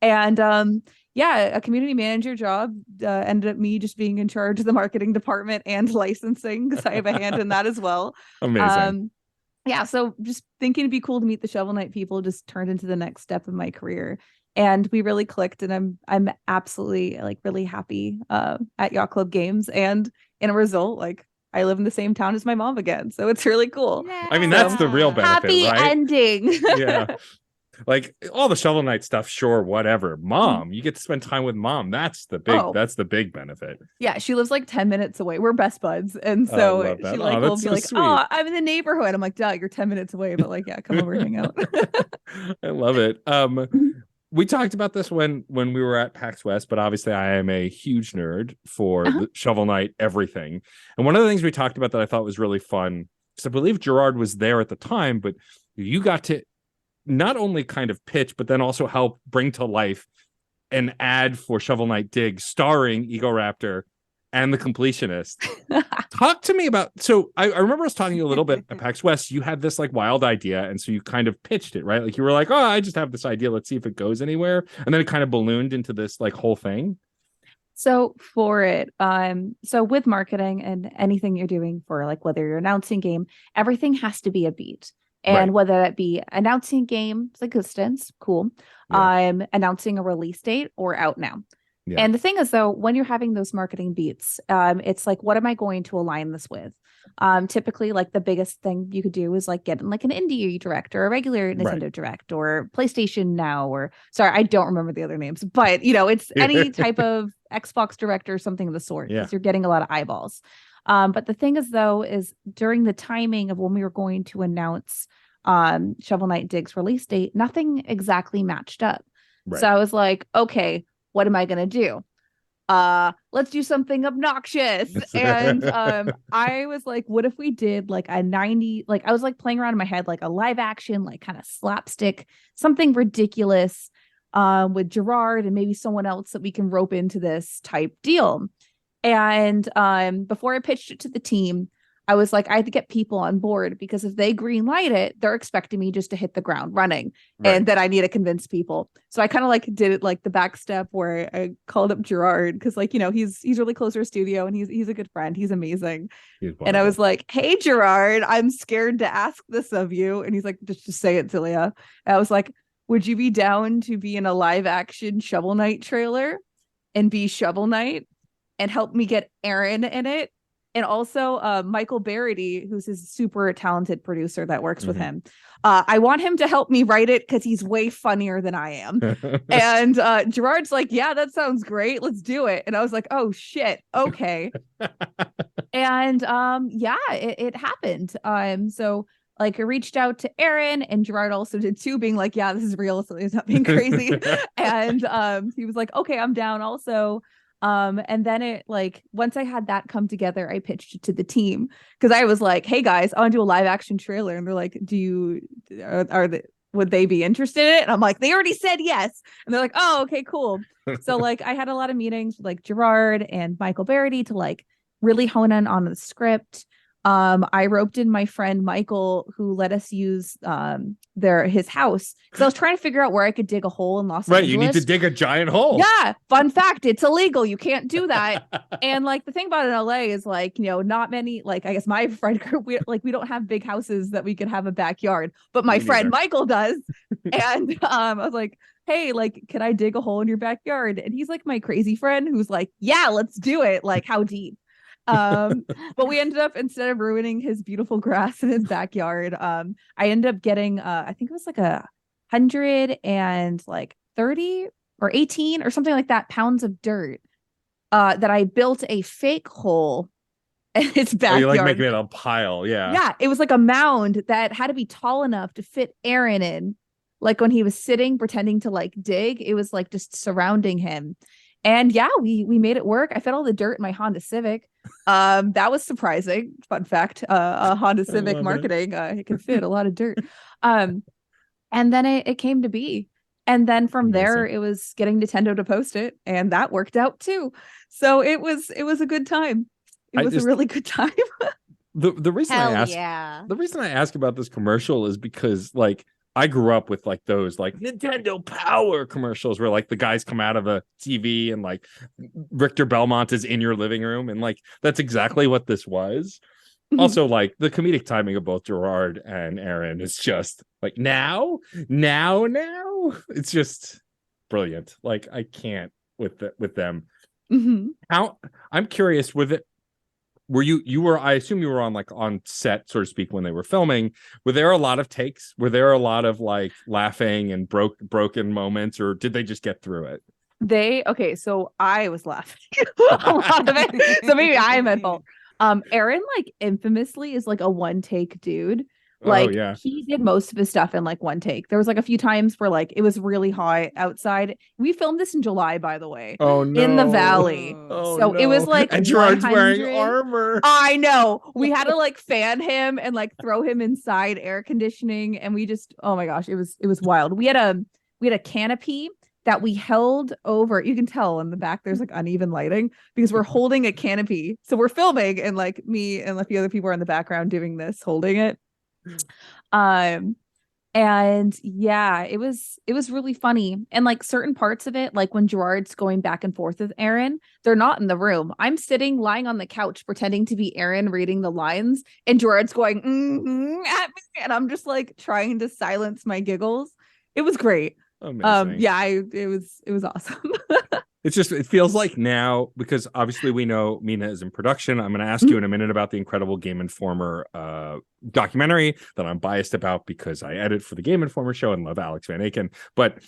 And a community manager job ended up me just being in charge of the marketing department and licensing, because I have a hand in that as well. Amazing. So just thinking it'd be cool to meet the Shovel Knight people just turned into the next step of my career. And we really clicked, and I'm absolutely like really happy at Yacht Club Games. And in a result, like I live in the same town as my mom again. So it's really cool. Yeah. I mean, that's the real benefit, happy right? ending. Yeah. Like all the Shovel Knight stuff, sure, whatever. Mom, you get to spend time with mom. That's the big benefit. Yeah, she lives like 10 minutes away. We're best buds. And so she like will be like, sweet. Oh, I'm in the neighborhood. I'm like, Doug, you're 10 minutes away, but like, yeah, come over and hang out. I love it. We talked about this when we were at PAX West, but obviously I am a huge nerd for the Shovel Knight everything. And one of the things we talked about that I thought was really fun, because I believe Gerard was there at the time, but you got to not only kind of pitch, but then also help bring to life an ad for Shovel Knight Dig starring Egoraptor and the completionist. Talk to me about, so I remember us talking a little bit at PAX West. You had this like wild idea, and so you kind of pitched it, right? Like you were like, oh, I just have this idea, let's see if it goes anywhere, and then it kind of ballooned into this like whole thing. So for it, so with marketing and anything you're doing for like whether you're announcing game, everything has to be a beat. And Right. whether that be announcing game's existence, cool. Announcing a release date or out now. Yeah. And the thing is, though, when you're having those marketing beats, it's like, what am I going to align this with? Typically, like the biggest thing you could do is like get like an indie direct or a regular Nintendo Direct or PlayStation Now, or sorry, I don't remember the other names, but you know, it's any type of Xbox Direct or something of the sort, because you're getting a lot of eyeballs. But the thing is, though, is during the timing of when we were going to announce Shovel Knight Dig's release date, nothing exactly matched up. Right. So I was like, okay, what am I gonna do? Let's do something obnoxious. And I was like, what if we did like a 90, like I was like playing around in my head, like a live action, like kind of slapstick, something ridiculous with Gerard and maybe someone else that we can rope into this type deal. And before I pitched it to the team, I was like, I had to get people on board, because if they green light it, they're expecting me just to hit the ground running, and then I need to convince people. So I kind of like did it like the back step where I called up Gerard, because like, you know, he's really close to our studio and he's a good friend. He's amazing. And I was like, hey, Gerard, I'm scared to ask this of you. And he's like, just say it, Celia. And I was like, would you be down to be in a live action Shovel Knight trailer and be Shovel Knight and help me get Aaron in it? And also Michael Barrity, who's his super talented producer that works with him. I want him to help me write it because he's way funnier than I am. And Gerard's like, yeah, that sounds great. Let's do it. And I was like, oh, shit. Okay. And it happened. So like I reached out to Aaron, and Gerard also did too, being like, yeah, this is real. So he's not being crazy. And he was like, okay, I'm down also. And then it like, once I had that come together, I pitched it to the team, because I was like, hey guys, I want to do a live action trailer. And they're like, would they be interested in it? And I'm like, they already said yes. And they're like, oh, okay, cool. So like I had a lot of meetings with like Gerard and Michael Barrity to like really hone in on the script. I roped in my friend Michael, who let us use his house, because I was trying to figure out where I could dig a hole in Los Angeles. Right, you need to dig a giant hole. Yeah, fun fact, it's illegal. You can't do that. And like the thing about in LA is like, you know, not many, like I guess my friend group, we don't have big houses that we could have a backyard, but my friend Michael does. And I was like, hey, like, can I dig a hole in your backyard? And he's like my crazy friend who's like, yeah, let's do it. Like, how deep? But we ended up, instead of ruining his beautiful grass in his backyard, I ended up getting I think it was like 130 or 18 or something like that pounds of dirt that I built a fake hole in his backyard. You like making it a pile. Yeah, it was like a mound that had to be tall enough to fit Aaron in, like when he was sitting pretending to like dig. It was like just surrounding him. And yeah, we made it work. I fed all the dirt in my Honda Civic. That was surprising. Fun fact, a Honda Civic marketing, it can fit a lot of dirt. And then it came to be. And then from there, it was getting Nintendo to post it, and that worked out too. So it was a good time. It was a really good time. The reason the reason I ask about this commercial is because like I grew up with like those like Nintendo Power commercials where like the guys come out of a TV and like Richter Belmont is in your living room, and like that's exactly what this was. Also, like the comedic timing of both Gerard and Aaron is just like now. It's just brilliant. Like I can't with them. How I'm curious with it. I assume you were on set, so to speak, when they were filming. Were there a lot of takes? Were there a lot of like laughing and broken moments, or did they just get through it? So I was laughing a lot of it. So maybe I'm at fault. Aaron like infamously is like a one take dude. Like he did most of his stuff in like one take. There was like a few times where like it was really hot outside. We filmed this in July, by the way. Oh no. In the valley. So it was like, and Gerard's wearing armor. I know. We had to like fan him and like throw him inside air conditioning, and we just, oh my gosh, it was wild. We had a canopy that we held over. You can tell in the back there's like uneven lighting because we're holding a canopy. So we're filming and like me and a few other people are in the background doing this, holding it. And yeah, it was really funny. And like certain parts of it, like when Gerard's going back and forth with Aaron, they're not in the room. I'm sitting lying on the couch pretending to be Aaron reading the lines, and Gerard's going at me, and I'm just like trying to silence my giggles. It was great. Amazing. Yeah, it was awesome. It's just, it feels like now, because obviously we know Mina is in production. I'm going to ask you in a minute about the incredible Game Informer documentary that I'm biased about because I edit for the Game Informer show and love Alex Van Aken. But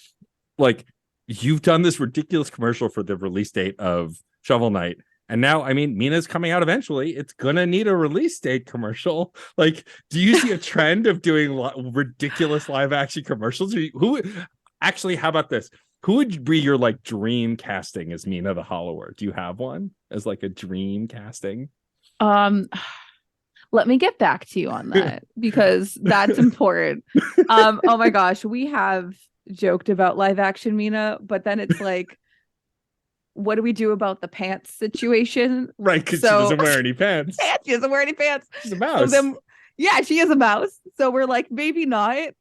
like, you've done this ridiculous commercial for the release date of Shovel Knight. And now, I mean, Mina's coming out eventually. It's going to need a release date commercial. Like, do you see a trend of doing ridiculous live action commercials? Actually, how about this? Who would be your like dream casting as Mina the Hollower? Do you have one as like a dream casting? Let me get back to you on that because that's important. Oh my gosh, we have joked about live action Mina, but then it's like, what do we do about the pants situation? Right, because she doesn't wear any pants. She doesn't wear any pants. She's a mouse. Yeah, she is a mouse. So we're like, maybe not.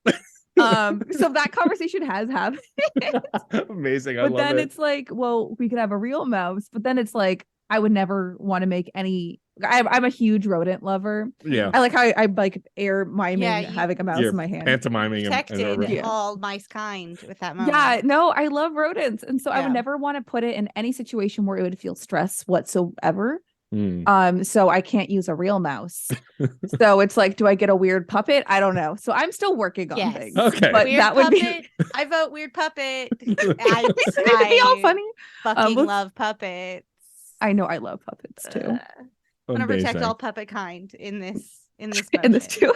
So that conversation has happened. Amazing. But then it's like, well, we could have a real mouse, but then it's like I would never want to make any. I'm a huge rodent lover. Yeah, I like how I like air miming having a mouse in my hand, pantomiming protected all mice kind with that moment. Yeah, no, I love rodents, and so I would never want to put it in any situation where it would feel stress whatsoever. So I can't use a real mouse. So it's like, do I get a weird puppet? I don't know. So I'm still working on things. Okay, but weird that would puppet. I vote weird puppet. I it'd be all funny. Fucking love puppets. I know I love puppets too. I want to protect all puppet kind in this in this too.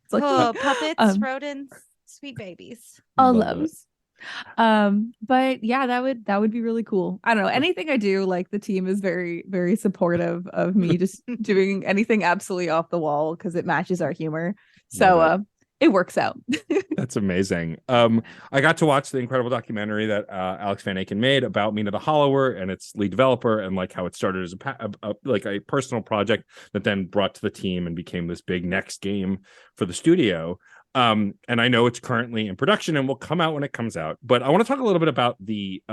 It's like, puppets, rodents, sweet babies. All loves. But yeah, that would be really cool. I don't know, anything I do, like the team is very, very supportive of me just doing anything absolutely off the wall because it matches our humor. So it works out. That's amazing. I got to watch the incredible documentary that Alex Van Aken made about Mina the Hollower and its lead developer, and like how it started as a personal project that then brought to the team and became this big next game for the studio. And I know it's currently in production and will come out when it comes out. But I want to talk a little bit about the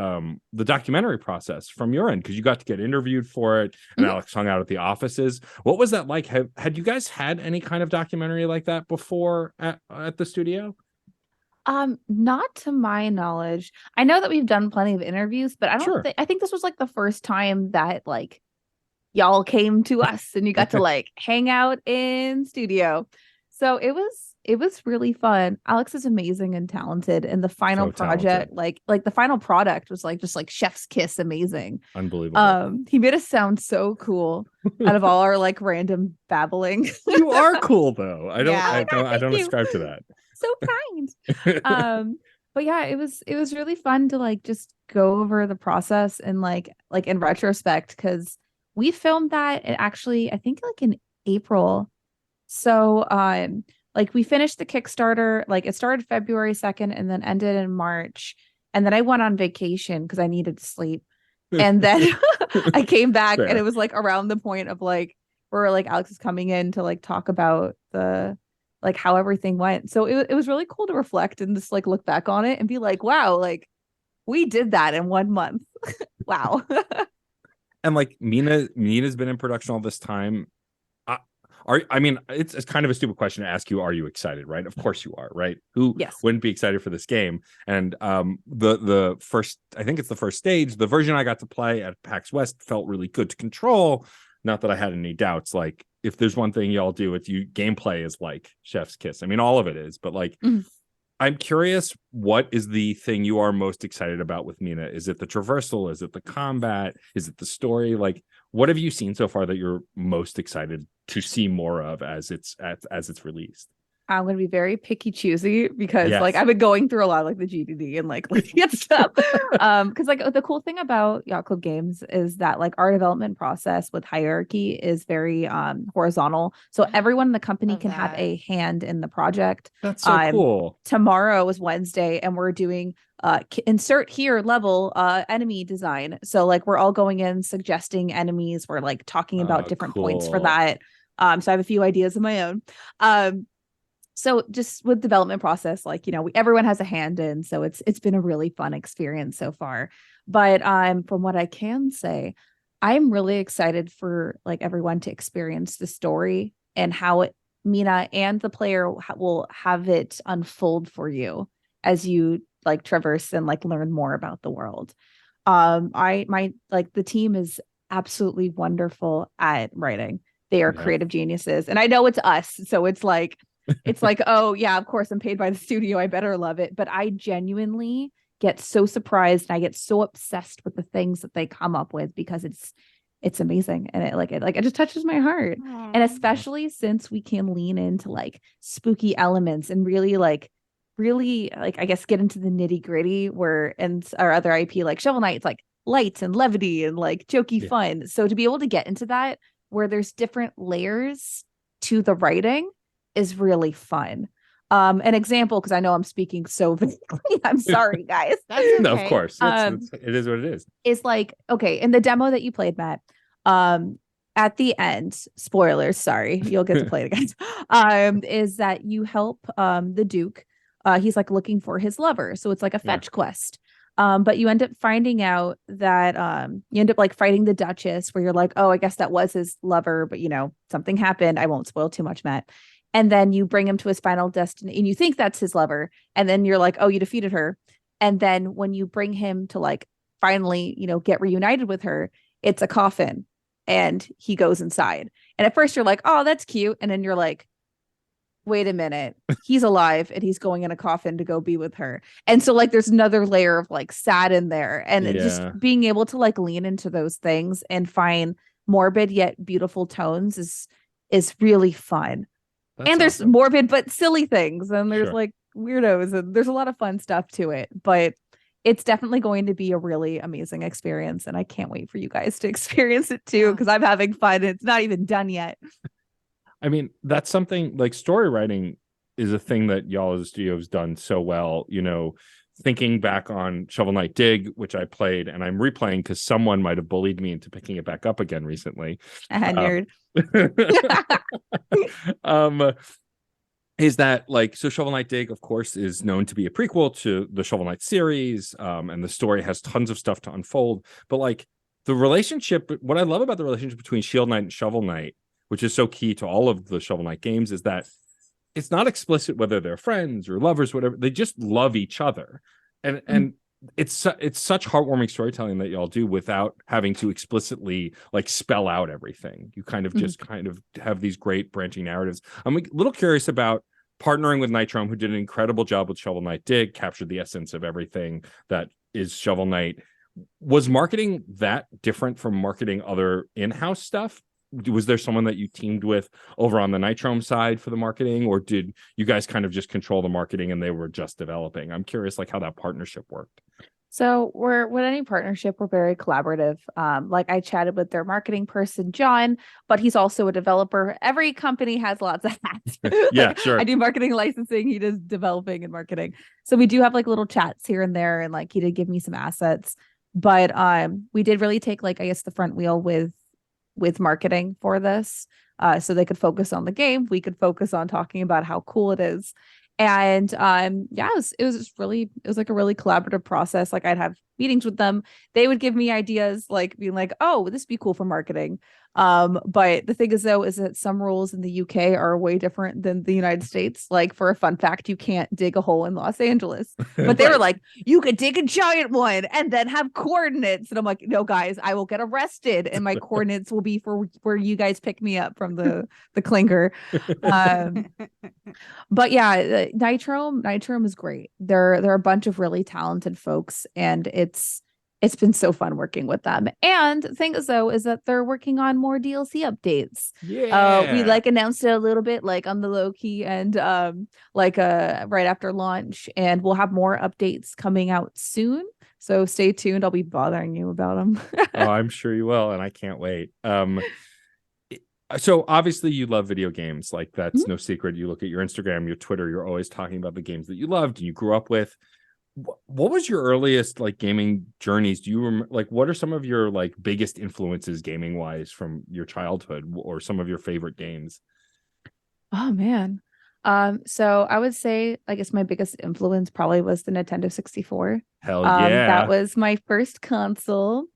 documentary process from your end, because you got to get interviewed for it, and Alex hung out at the offices. What was that like? Had you guys had any kind of documentary like that before at the studio? Not to my knowledge. I know that we've done plenty of interviews, but I don't I think this was like the first time that like y'all came to us and you got to like hang out in studio. So it was really fun. Alex is amazing and talented, and the final project, like the final product was like just like chef's kiss, amazing, unbelievable. He made us sound so cool out of all our like random babbling. You are cool though. I don't ascribe to that. So kind. But yeah, it was really fun to like just go over the process and like in retrospect, because we filmed that actually I think like in April. So like we finished the Kickstarter, like it started February 2nd and then ended in March. And then I went on vacation because I needed to sleep. And then I came back and it was like around the point of like where like Alex is coming in to like talk about the like how everything went. So it was really cool to reflect and just like look back on it and be like, wow, like we did that in 1 month. Wow. And like Mina's been in production all this time. I mean, it's kind of a stupid question to ask you. Are you excited? Right? Of course you are. Right? Who wouldn't be excited for this game? And the first, I think it's the first stage. The version I got to play at PAX West felt really good to control. Not that I had any doubts. Like, if there's one thing y'all do with you, gameplay is like chef's kiss. I mean, all of it is. But like, I'm curious, what is the thing you are most excited about with Mina? Is it the traversal? Is it the combat? Is it the story? Like, what have you seen so far that you're most excited to see more of as it's released? I'm going to be very picky choosy because like I've been going through a lot of like the GDD and like looking at stuff. Because like the cool thing about Yacht Club Games is that like our development process with hierarchy is very horizontal. So everyone in the company can have a hand in the project. That's so cool. Tomorrow is Wednesday and we're doing insert here level enemy design. So like we're all going in suggesting enemies. We're like talking about different points for Cool. that. So I have a few ideas of my own. So just with development process, like, you know, everyone has a hand in, so it's been a really fun experience so far. But from what I can say, I'm really excited for like everyone to experience the story and how Mina and the player will have it unfold for you as you like traverse and like learn more about the world. The team is absolutely wonderful at writing. They are creative geniuses, and I know it's us, so it's like oh yeah, of course I'm paid by the studio, I better love it. But I genuinely get so surprised and I get so obsessed with the things that they come up with because it's amazing, and it just touches my heart. And especially since we can lean into like spooky elements and really I guess get into the nitty gritty, where in our other IP like Shovel Knight, it's like light and levity and like jokey fun. So to be able to get into that where there's different layers to the writing is really fun. An example, because I know I'm speaking so vaguely, I'm sorry guys. That's okay. No, of course. It is what it is. Is like, okay, in the demo that you played, Matt, at the end, spoilers, sorry, you'll get to play it again, is that you help the Duke. He's like looking for his lover, so it's like a fetch quest. But you end up finding out that you end up like fighting the Duchess, where you're like, oh, I guess that was his lover, but you know, something happened. I won't spoil too much, Matt. And then you bring him to his final destiny and you think that's his lover. And then you're like, oh, you defeated her. And then when you bring him to like finally, you know, get reunited with her, it's a coffin and he goes inside. And at first you're like, oh, that's cute. And then you're like, wait a minute, he's alive and he's going in a coffin to go be with her. And so like there's another layer of like sad in there. And just being able to like lean into those things and find morbid yet beautiful tones is really fun. That's and there's awesome. Morbid but silly things, and there's like weirdos, and there's a lot of fun stuff to it. But it's definitely going to be a really amazing experience, and I can't wait for you guys to experience it too, because I'm having fun. It's not even done yet. I mean, that's something like story writing is a thing that y'all as a studio has done so well. You know, thinking back on Shovel Knight Dig, which I played and I'm replaying because someone might have bullied me into picking it back up again recently. Nerd. Is that like, so Shovel Knight Dig, of course, is known to be a prequel to the Shovel Knight series, and the story has tons of stuff to unfold. But like the relationship, what I love about the relationship between Shield Knight and Shovel Knight, which is so key to all of the Shovel Knight games, is that it's not explicit whether they're friends or lovers, whatever. They just love each other, and it's such heartwarming storytelling that y'all do without having to explicitly like spell out everything. You kind of just kind of have these great branching narratives. I'm a little curious about partnering with Nitrome, who did an incredible job with Shovel Knight Dig, captured the essence of everything that is Shovel Knight. Was marketing that different from marketing other in-house stuff? Was there someone that you teamed with over on the Nitrome side for the marketing, or did you guys kind of just control the marketing and they were just developing? I'm curious like how that partnership worked. So with any partnership, we're very collaborative. Like I chatted with their marketing person, John, but he's also a developer. Every company has lots of hats. Yeah, sure. I do marketing licensing. He does developing and marketing. So we do have like little chats here and there. And like, he did give me some assets, but we did really take like, I guess, the front wheel with marketing for this, so they could focus on the game. We could focus on talking about how cool it is. And it was like a really collaborative process. Like I'd have meetings with them. They would give me ideas, like being like, oh, this would be cool for marketing. But the thing is though, is that some rules in the UK are way different than the United States. Like for a fun fact, you can't dig a hole in Los Angeles, but they were like, you could dig a giant one and then have coordinates. And I'm like, no guys, I will get arrested and my coordinates will be for where you guys pick me up from the clinger. But yeah, Nitrome is great. They're a bunch of really talented folks, and it's been so fun working with them. And the thing is though, is that they're working on more DLC updates. We like announced it a little bit like on the low key and right after launch, and we'll have more updates coming out soon. So stay tuned. I'll be bothering you about them. Oh, I'm sure you will, and I can't wait. So obviously you love video games. Like that's no secret. You look at your Instagram, your Twitter, you're always talking about the games that you loved and you grew up with. What was your earliest like gaming journeys? Do you remember, like, what are some of your like biggest influences gaming wise from your childhood, or some of your favorite games? Oh man. So I would say I guess my biggest influence probably was the Nintendo 64. Hell That yeah. was my first console.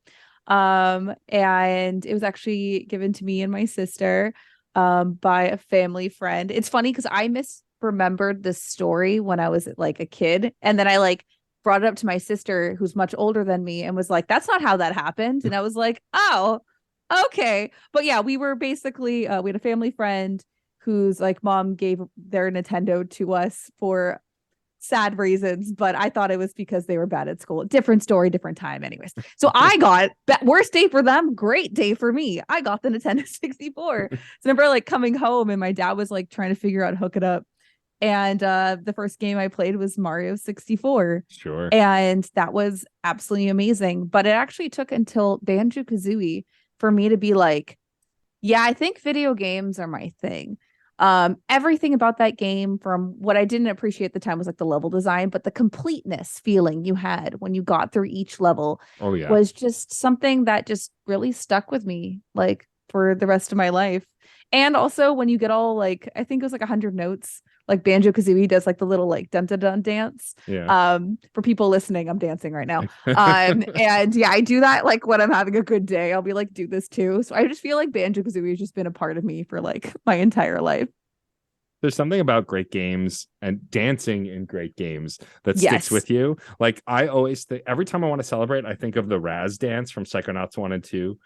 And it was actually given to me and my sister by a family friend. It's funny because I misremembered this story when I was like a kid, and then I like brought it up to my sister who's much older than me and was like, that's not how that happened. And I was like, oh, okay. But yeah, we were basically we had a family friend whose like mom gave their Nintendo to us for sad reasons, but I thought it was because they were bad at school. Different story, different time. Anyways, so I got worst day for them, great day for me. I got the Nintendo 64. So I remember like coming home and my dad was like trying to figure out how to hook it up. And the first game I played was Mario 64. Sure. And that was absolutely amazing. But it actually took until Banjo-Kazooie for me to be like, yeah, I think video games are my thing. Everything about that game, from what I didn't appreciate at the time, was like the level design, but the completeness feeling you had when you got through each level Oh yeah. was just something that just really stuck with me like for the rest of my life. And also when you get all like, I think it was like 100 notes, like Banjo-Kazooie does like the little like dun dun dun dance. Yeah. For people listening, I'm dancing right now. And yeah, I do that like when I'm having a good day. I'll be like, do this too. So I just feel like Banjo-Kazooie has just been a part of me for like my entire life. There's something about great games and dancing in great games that sticks Yes. with you. Like I always think, every time I want to celebrate, I think of the Raz dance from Psychonauts 1 and 2.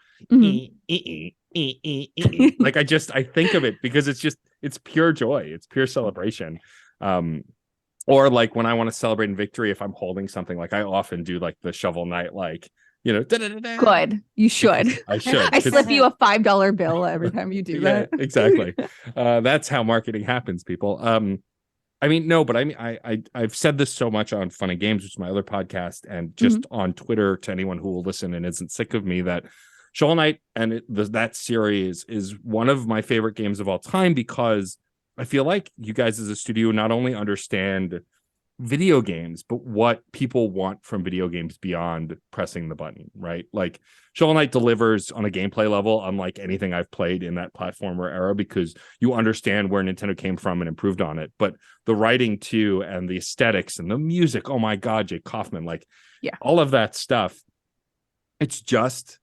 Like I think of it because it's pure joy. It's pure celebration. Or like when I want to celebrate in victory, if I'm holding something, like I often do like the Shovel Knight, like, da-da-da-da. Good. You should. I should. I slip you a $5 bill every time you do Yeah, that. exactly. That's how marketing happens, people. I mean, no, but I mean, I've said this so much on Fun and Games, which is my other podcast, and just on Twitter to anyone who will listen and isn't sick of me, that Shovel Knight and that series is one of my favorite games of all time, because I feel like you guys as a studio not only understand video games, but what people want from video games beyond pressing the button, right? Like Shovel Knight delivers on a gameplay level unlike anything I've played in that platformer era, because you understand where Nintendo came from and improved on it. But the writing too, and the aesthetics and the music, oh my God, Jake Kaufman, like all of that stuff. It's just,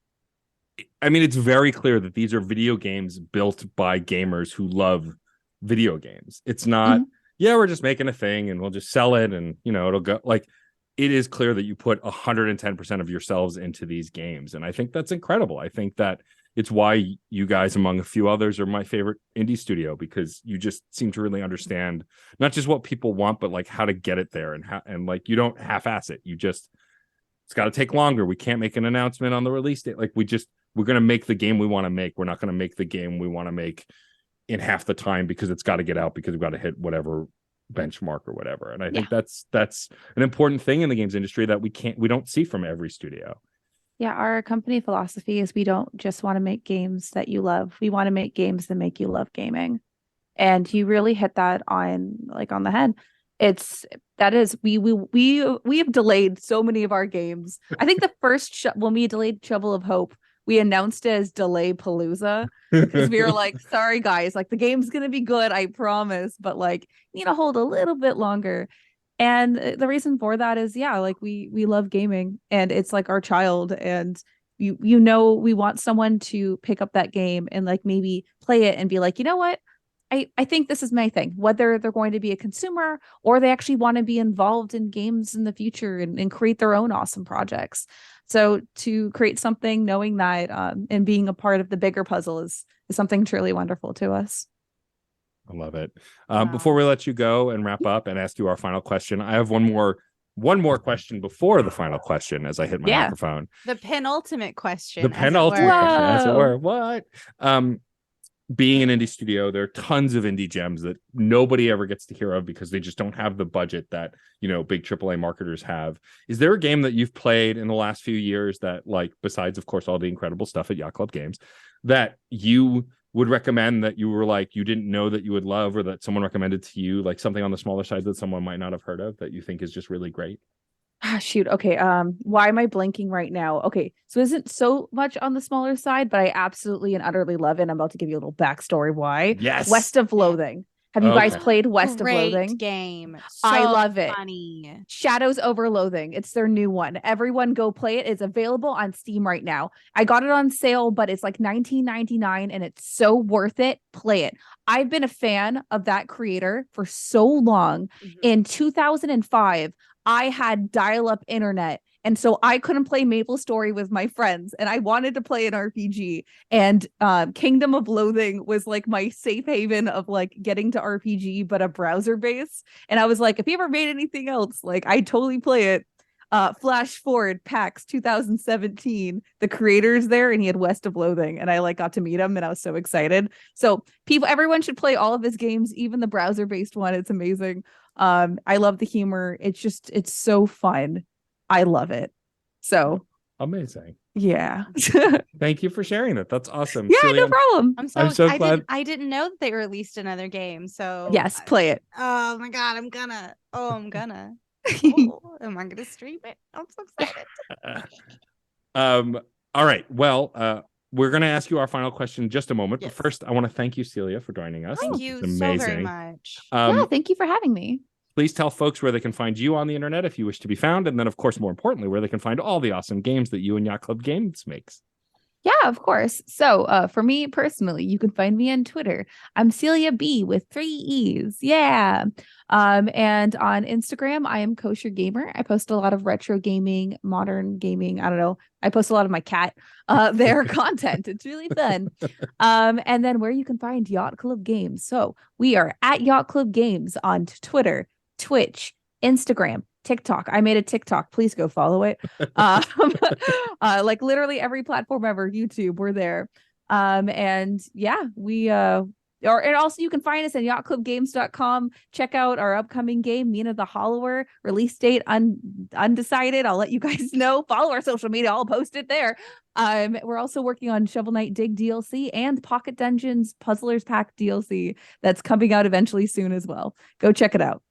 I mean, it's very clear that these are video games built by gamers who love video games. It's not, yeah, we're just making a thing and we'll just sell it and, it'll go. Like, it is clear that you put 110% of yourselves into these games. And I think that's incredible. I think that it's why you guys, among a few others, are my favorite indie studio, because you just seem to really understand not just what people want, but like how to get it there, and how, and like, you don't half-ass it. It's got to take longer. We can't make an announcement on the release date. Like, we're going to make the game we want to make. We're not going to make the game we want to make in half the time because it's got to get out, because we've got to hit whatever benchmark or whatever. And I think that's an important thing in the games industry that we don't see from every studio. Yeah, our company philosophy is we don't just want to make games that you love. We want to make games that make you love gaming. And you really hit that on the head. We have delayed so many of our games. I think the first when we delayed Shovel of Hope, we announced it as Delay Palooza, because we were like, sorry guys, like the game's gonna be good, I promise, but like need to hold a little bit longer. And the reason for that is, like we love gaming and it's like our child, and we want someone to pick up that game and like maybe play it and be like, you know what, I think this is my thing, whether they're going to be a consumer or they actually want to be involved in games in the future and create their own awesome projects. So to create something knowing that and being a part of the bigger puzzle is something truly wonderful to us. I love it. Before we let you go and wrap up and ask you our final question, I have one more question before the final question as I hit my microphone. The penultimate question. The penultimate question, as it were. What? Being an indie studio, there are tons of indie gems that nobody ever gets to hear of because they just don't have the budget that, big AAA marketers have. Is there a game that you've played in the last few years that, like, besides, of course, all the incredible stuff at Yacht Club Games, that you would recommend, that you were like, you didn't know that you would love, or that someone recommended to you, like something on the smaller side that someone might not have heard of that you think is just really great? Shoot. Okay. Why am I blanking right now? Okay. So isn't so much on the smaller side, but I absolutely and utterly love it. And I'm about to give you a little backstory why. Yes. West of Loathing. Have you guys Okay. played West of Great Loathing? game. I So love it. funny. Shadows Over Loathing. It's their new one. Everyone go play it. It's available on Steam right now. I got it on sale, but it's like $19.99 and it's so worth it. Play it. I've been a fan of that creator for so long. In 2005, I had dial-up internet. And so I couldn't play MapleStory with my friends, and I wanted to play an RPG. And Kingdom of Loathing was like my safe haven of like getting to RPG, but a browser base. And I was like, if he ever made anything else, like I'd totally play it. Flash forward, PAX 2017, the creator's there, and he had West of Loathing, and I like got to meet him, and I was so excited. So everyone should play all of his games, even the browser-based one. It's amazing. I love the humor. It's so fun. I love it. So Amazing. yeah. Thank you for sharing that. That's awesome. Yeah, Celia, no problem. I'm I'm so glad. I didn't know that they released another game. So Yes, play it. oh my god, I'm gonna. Oh, am I gonna stream it? I'm so excited. All right. Well, we're going to ask you our final question in just a moment. Yes. But first, I want to thank you, Celia, for joining us. Thank This you is so amazing. very much. Yeah, thank you for having me. Please tell folks where they can find you on the internet if you wish to be found. And then, of course, more importantly, where they can find all the awesome games that you and Yacht Club Games makes. Yeah, of course. So for me personally, you can find me on Twitter. I'm Celia Bee with 3 E's. Yeah. And on Instagram, I am Kosher Gamer. I post a lot of retro gaming, modern gaming. I don't know. I post a lot of my cat their content. It's really fun. And then where you can find Yacht Club Games. So we are at Yacht Club Games on Twitter, Twitch, Instagram, TikTok. I made a TikTok. Please go follow it. Like literally every platform ever, YouTube, we're there. And yeah, and also you can find us at yachtclubgames.com. Check out our upcoming game, Mina the Hollower, release date undecided. I'll let you guys know. Follow our social media. I'll post it there. We're also working on Shovel Knight Dig DLC and Pocket Dungeons Puzzlers Pack DLC that's coming out eventually soon as well. Go check it out.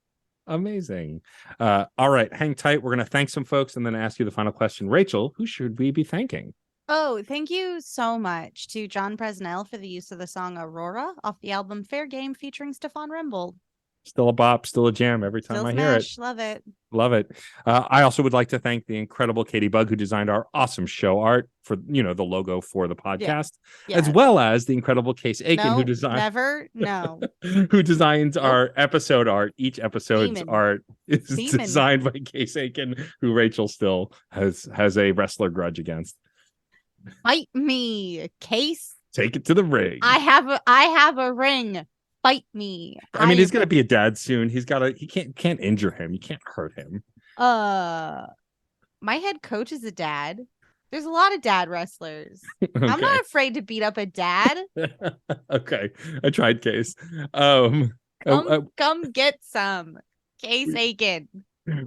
Amazing. All right. Hang tight. We're going to thank some folks and then ask you the final question. Rachel, who should we be thanking? Oh, thank you so much to John Presnell for the use of the song Aurora off the album Fair Game featuring Stefan Rembold. Still a bop, still a jam every time Still I smash. hear it. Love it. Love it. I also would like to thank the incredible Katie Bug, who designed our awesome show art for, the logo for the podcast, as well as the incredible Case Aiken, who designed who designs our episode art. Each episode's art is designed by Case Aiken, who Rachel still has a wrestler grudge against. Fight me, Case. Take it to the ring. I have a ring. Fight me. I mean, he's gonna be a dad soon. He can't injure him. You can't hurt him. My head coach is a dad. There's a lot of dad wrestlers. Okay. I'm not afraid to beat up a dad. Okay, I tried, Case. Come get some, Case Aiken.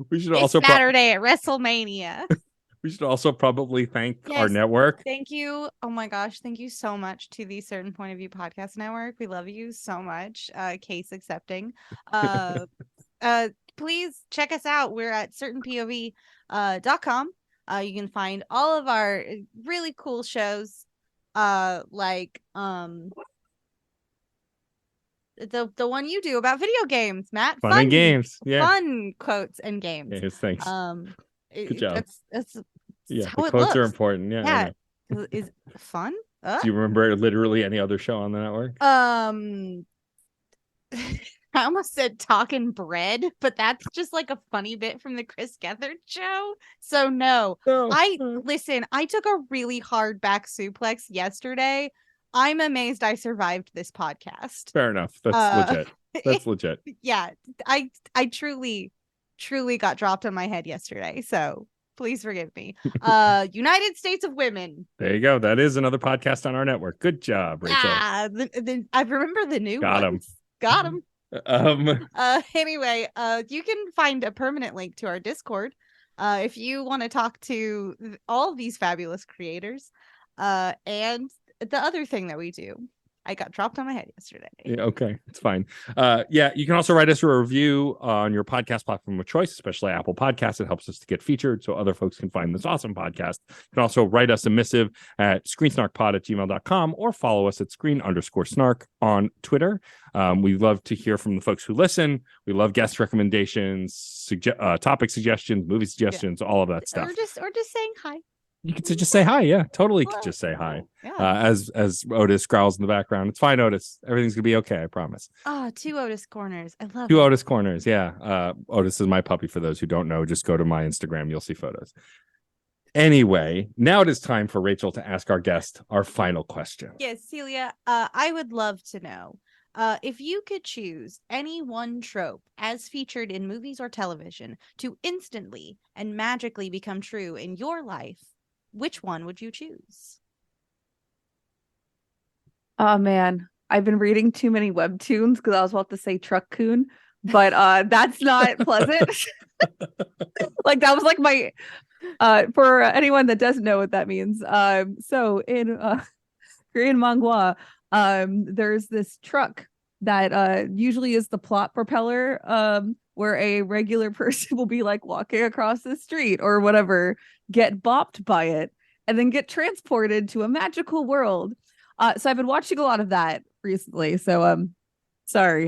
We should This also Saturday at WrestleMania. We should also probably thank our network. Thank you. Oh my gosh. Thank you so much to the Certain Point of View Podcast Network. We love you so much. Case accepting. Please check us out. We're at certainpov.com. You can find all of our really cool shows. Like the one you do about video games, Matt. Fun and games. Yeah. Fun quotes and games. Yes, thanks. Good job. That's yeah, how the it quotes looks. are important. Yeah. Is fun? Do you remember literally any other show on the network? I almost said Talking Bread, but that's just like a funny bit from the Chris Gethard show. So no. Listen, I took a really hard back suplex yesterday. I'm amazed I survived this podcast. Fair enough. That's legit. That's legit. Yeah, I truly got dropped on my head yesterday. So please forgive me. United States of Women. There you go. That is another podcast on our network. Good job, Rachel. I remember the new Got ones. Got him. Anyway, you can find a permanent link to our Discord if you want to talk to all of these fabulous creators and the other thing that we do. I got dropped on my head yesterday. Yeah, okay, it's fine. You can also write us a review on your podcast platform of choice, especially Apple Podcasts. It helps us to get featured so other folks can find this awesome podcast. You can also write us a missive at screensnarkpod@gmail.com or follow us at screen_snark on Twitter. We love to hear from the folks who listen. We love guest recommendations, topic suggestions, movie suggestions, all of that stuff. Or just saying hi. You could just say hi. Yeah, totally. Could just say hi. Yeah. As Otis growls in the background. It's fine, Otis. Everything's gonna be okay. I promise. Two Otis corners. I love Two it. Otis corners. Yeah. Otis is my puppy. For those who don't know, just go to my Instagram. You'll see photos. Anyway, now it is time for Rachel to ask our guest our final question. Yes, Celia. I would love to know if you could choose any one trope as featured in movies or television to instantly and magically become true in your life. Which one would you choose? Oh man, I've been reading too many webtoons because I was about to say truck coon, but that's not pleasant. Like that was like my for anyone that doesn't know what that means. So in Korean manga, there's this truck that usually is the plot propeller, where a regular person will be like walking across the street or whatever, get bopped by it, and then get transported to a magical world. So I've been watching a lot of that recently. So sorry.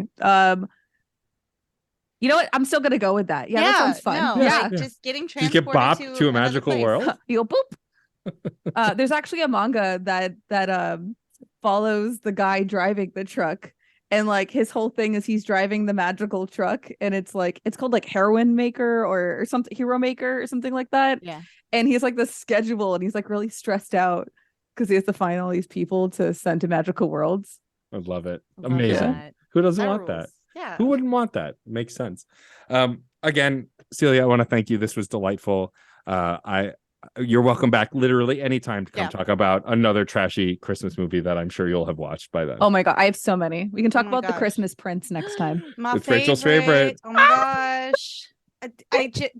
You know what? I'm still gonna go with that. Yeah, that sounds fun. No, yeah. like just getting Just get transported bopped to a magical place. world. You go boop. There's actually a manga that follows the guy driving the truck. And like his whole thing is he's driving the magical truck, and it's called like Heroine Maker or something, Hero Maker or something like that. Yeah. And he's like the schedule, and he's like really stressed out because he has to find all these people to send to magical worlds. I love it. Love Amazing. that. Who doesn't That want rules. that? Yeah. Who wouldn't want that? Makes sense. Again, Celia, I want to thank you. This was delightful. You're welcome back literally anytime to come talk about another trashy Christmas movie that I'm sure you'll have watched by then. Oh my god, I have so many. We can talk my about the gosh. Christmas Prince next time. It's Rachel's favorite. Oh my gosh.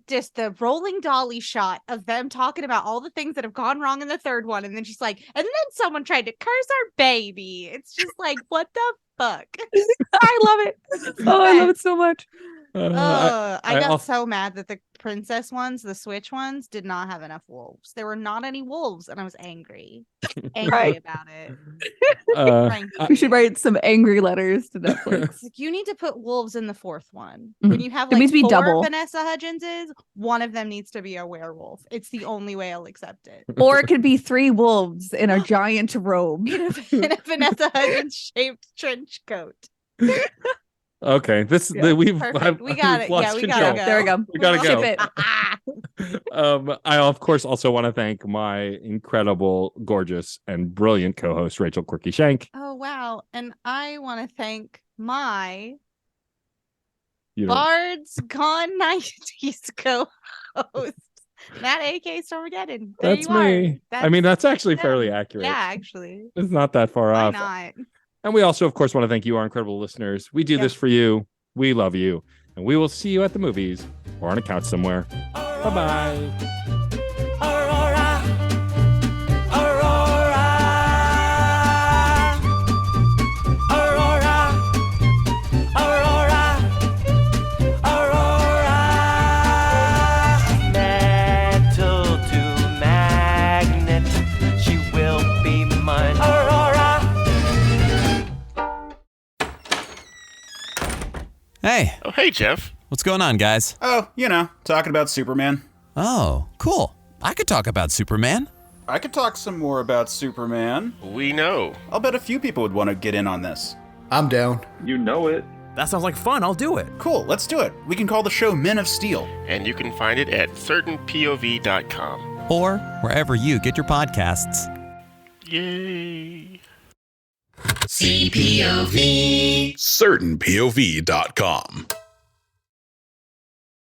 Just the rolling dolly shot of them talking about all the things that have gone wrong in the third one, and then she's like, and then someone tried to curse our baby. It's just like, what the fuck? I love it. Oh, I love it so much. I got also- so mad that the princess ones, the Switch ones, did not have enough wolves. There were not any wolves, and I was angry Right. about it. Uh, We should write some angry letters to Netflix. Like, you need to put wolves in the fourth one. Mhm. When you have It like needs to be 4 double. Vanessa Hudgenses, one of them needs to be a werewolf. It's the only way I'll accept it. Or it could be 3 wolves in a giant robe. In a Vanessa Hudgens shaped trench coat. Okay, we've Perfect. We got it. lost Yeah, we control. gotta go. There we go. We gotta Ship go. it. I of course also want to thank my incredible, gorgeous, and brilliant co-host Rachel Quirky Shank. Oh wow. And I want to thank my You know, Bards Gone 90s co-host, Matt A.K. Stormageddon. There that's you are. me. I mean, that's actually yeah. fairly accurate. Yeah, actually. It's not that far Why off. not? And we also, of course, want to thank you, our incredible listeners. We do this for you. We love you. And we will see you at the movies or on a couch somewhere. Bye-bye. Aurora, Aurora, Aurora, Aurora, Aurora. Metal to magnet, she will be mine. Aurora. Hey, Oh, hey, Jeff. what's going on, guys? Oh, talking about Superman. Oh, cool. I could talk about Superman. I could talk some more about Superman. We know. I'll bet a few people would want to get in on this. I'm down. You know it. That sounds like fun. I'll do it. Cool, let's do it. We can call the show Men of Steel. And you can find it at certainpov.com. Or wherever you get your podcasts. Yay. CertainPOV.com.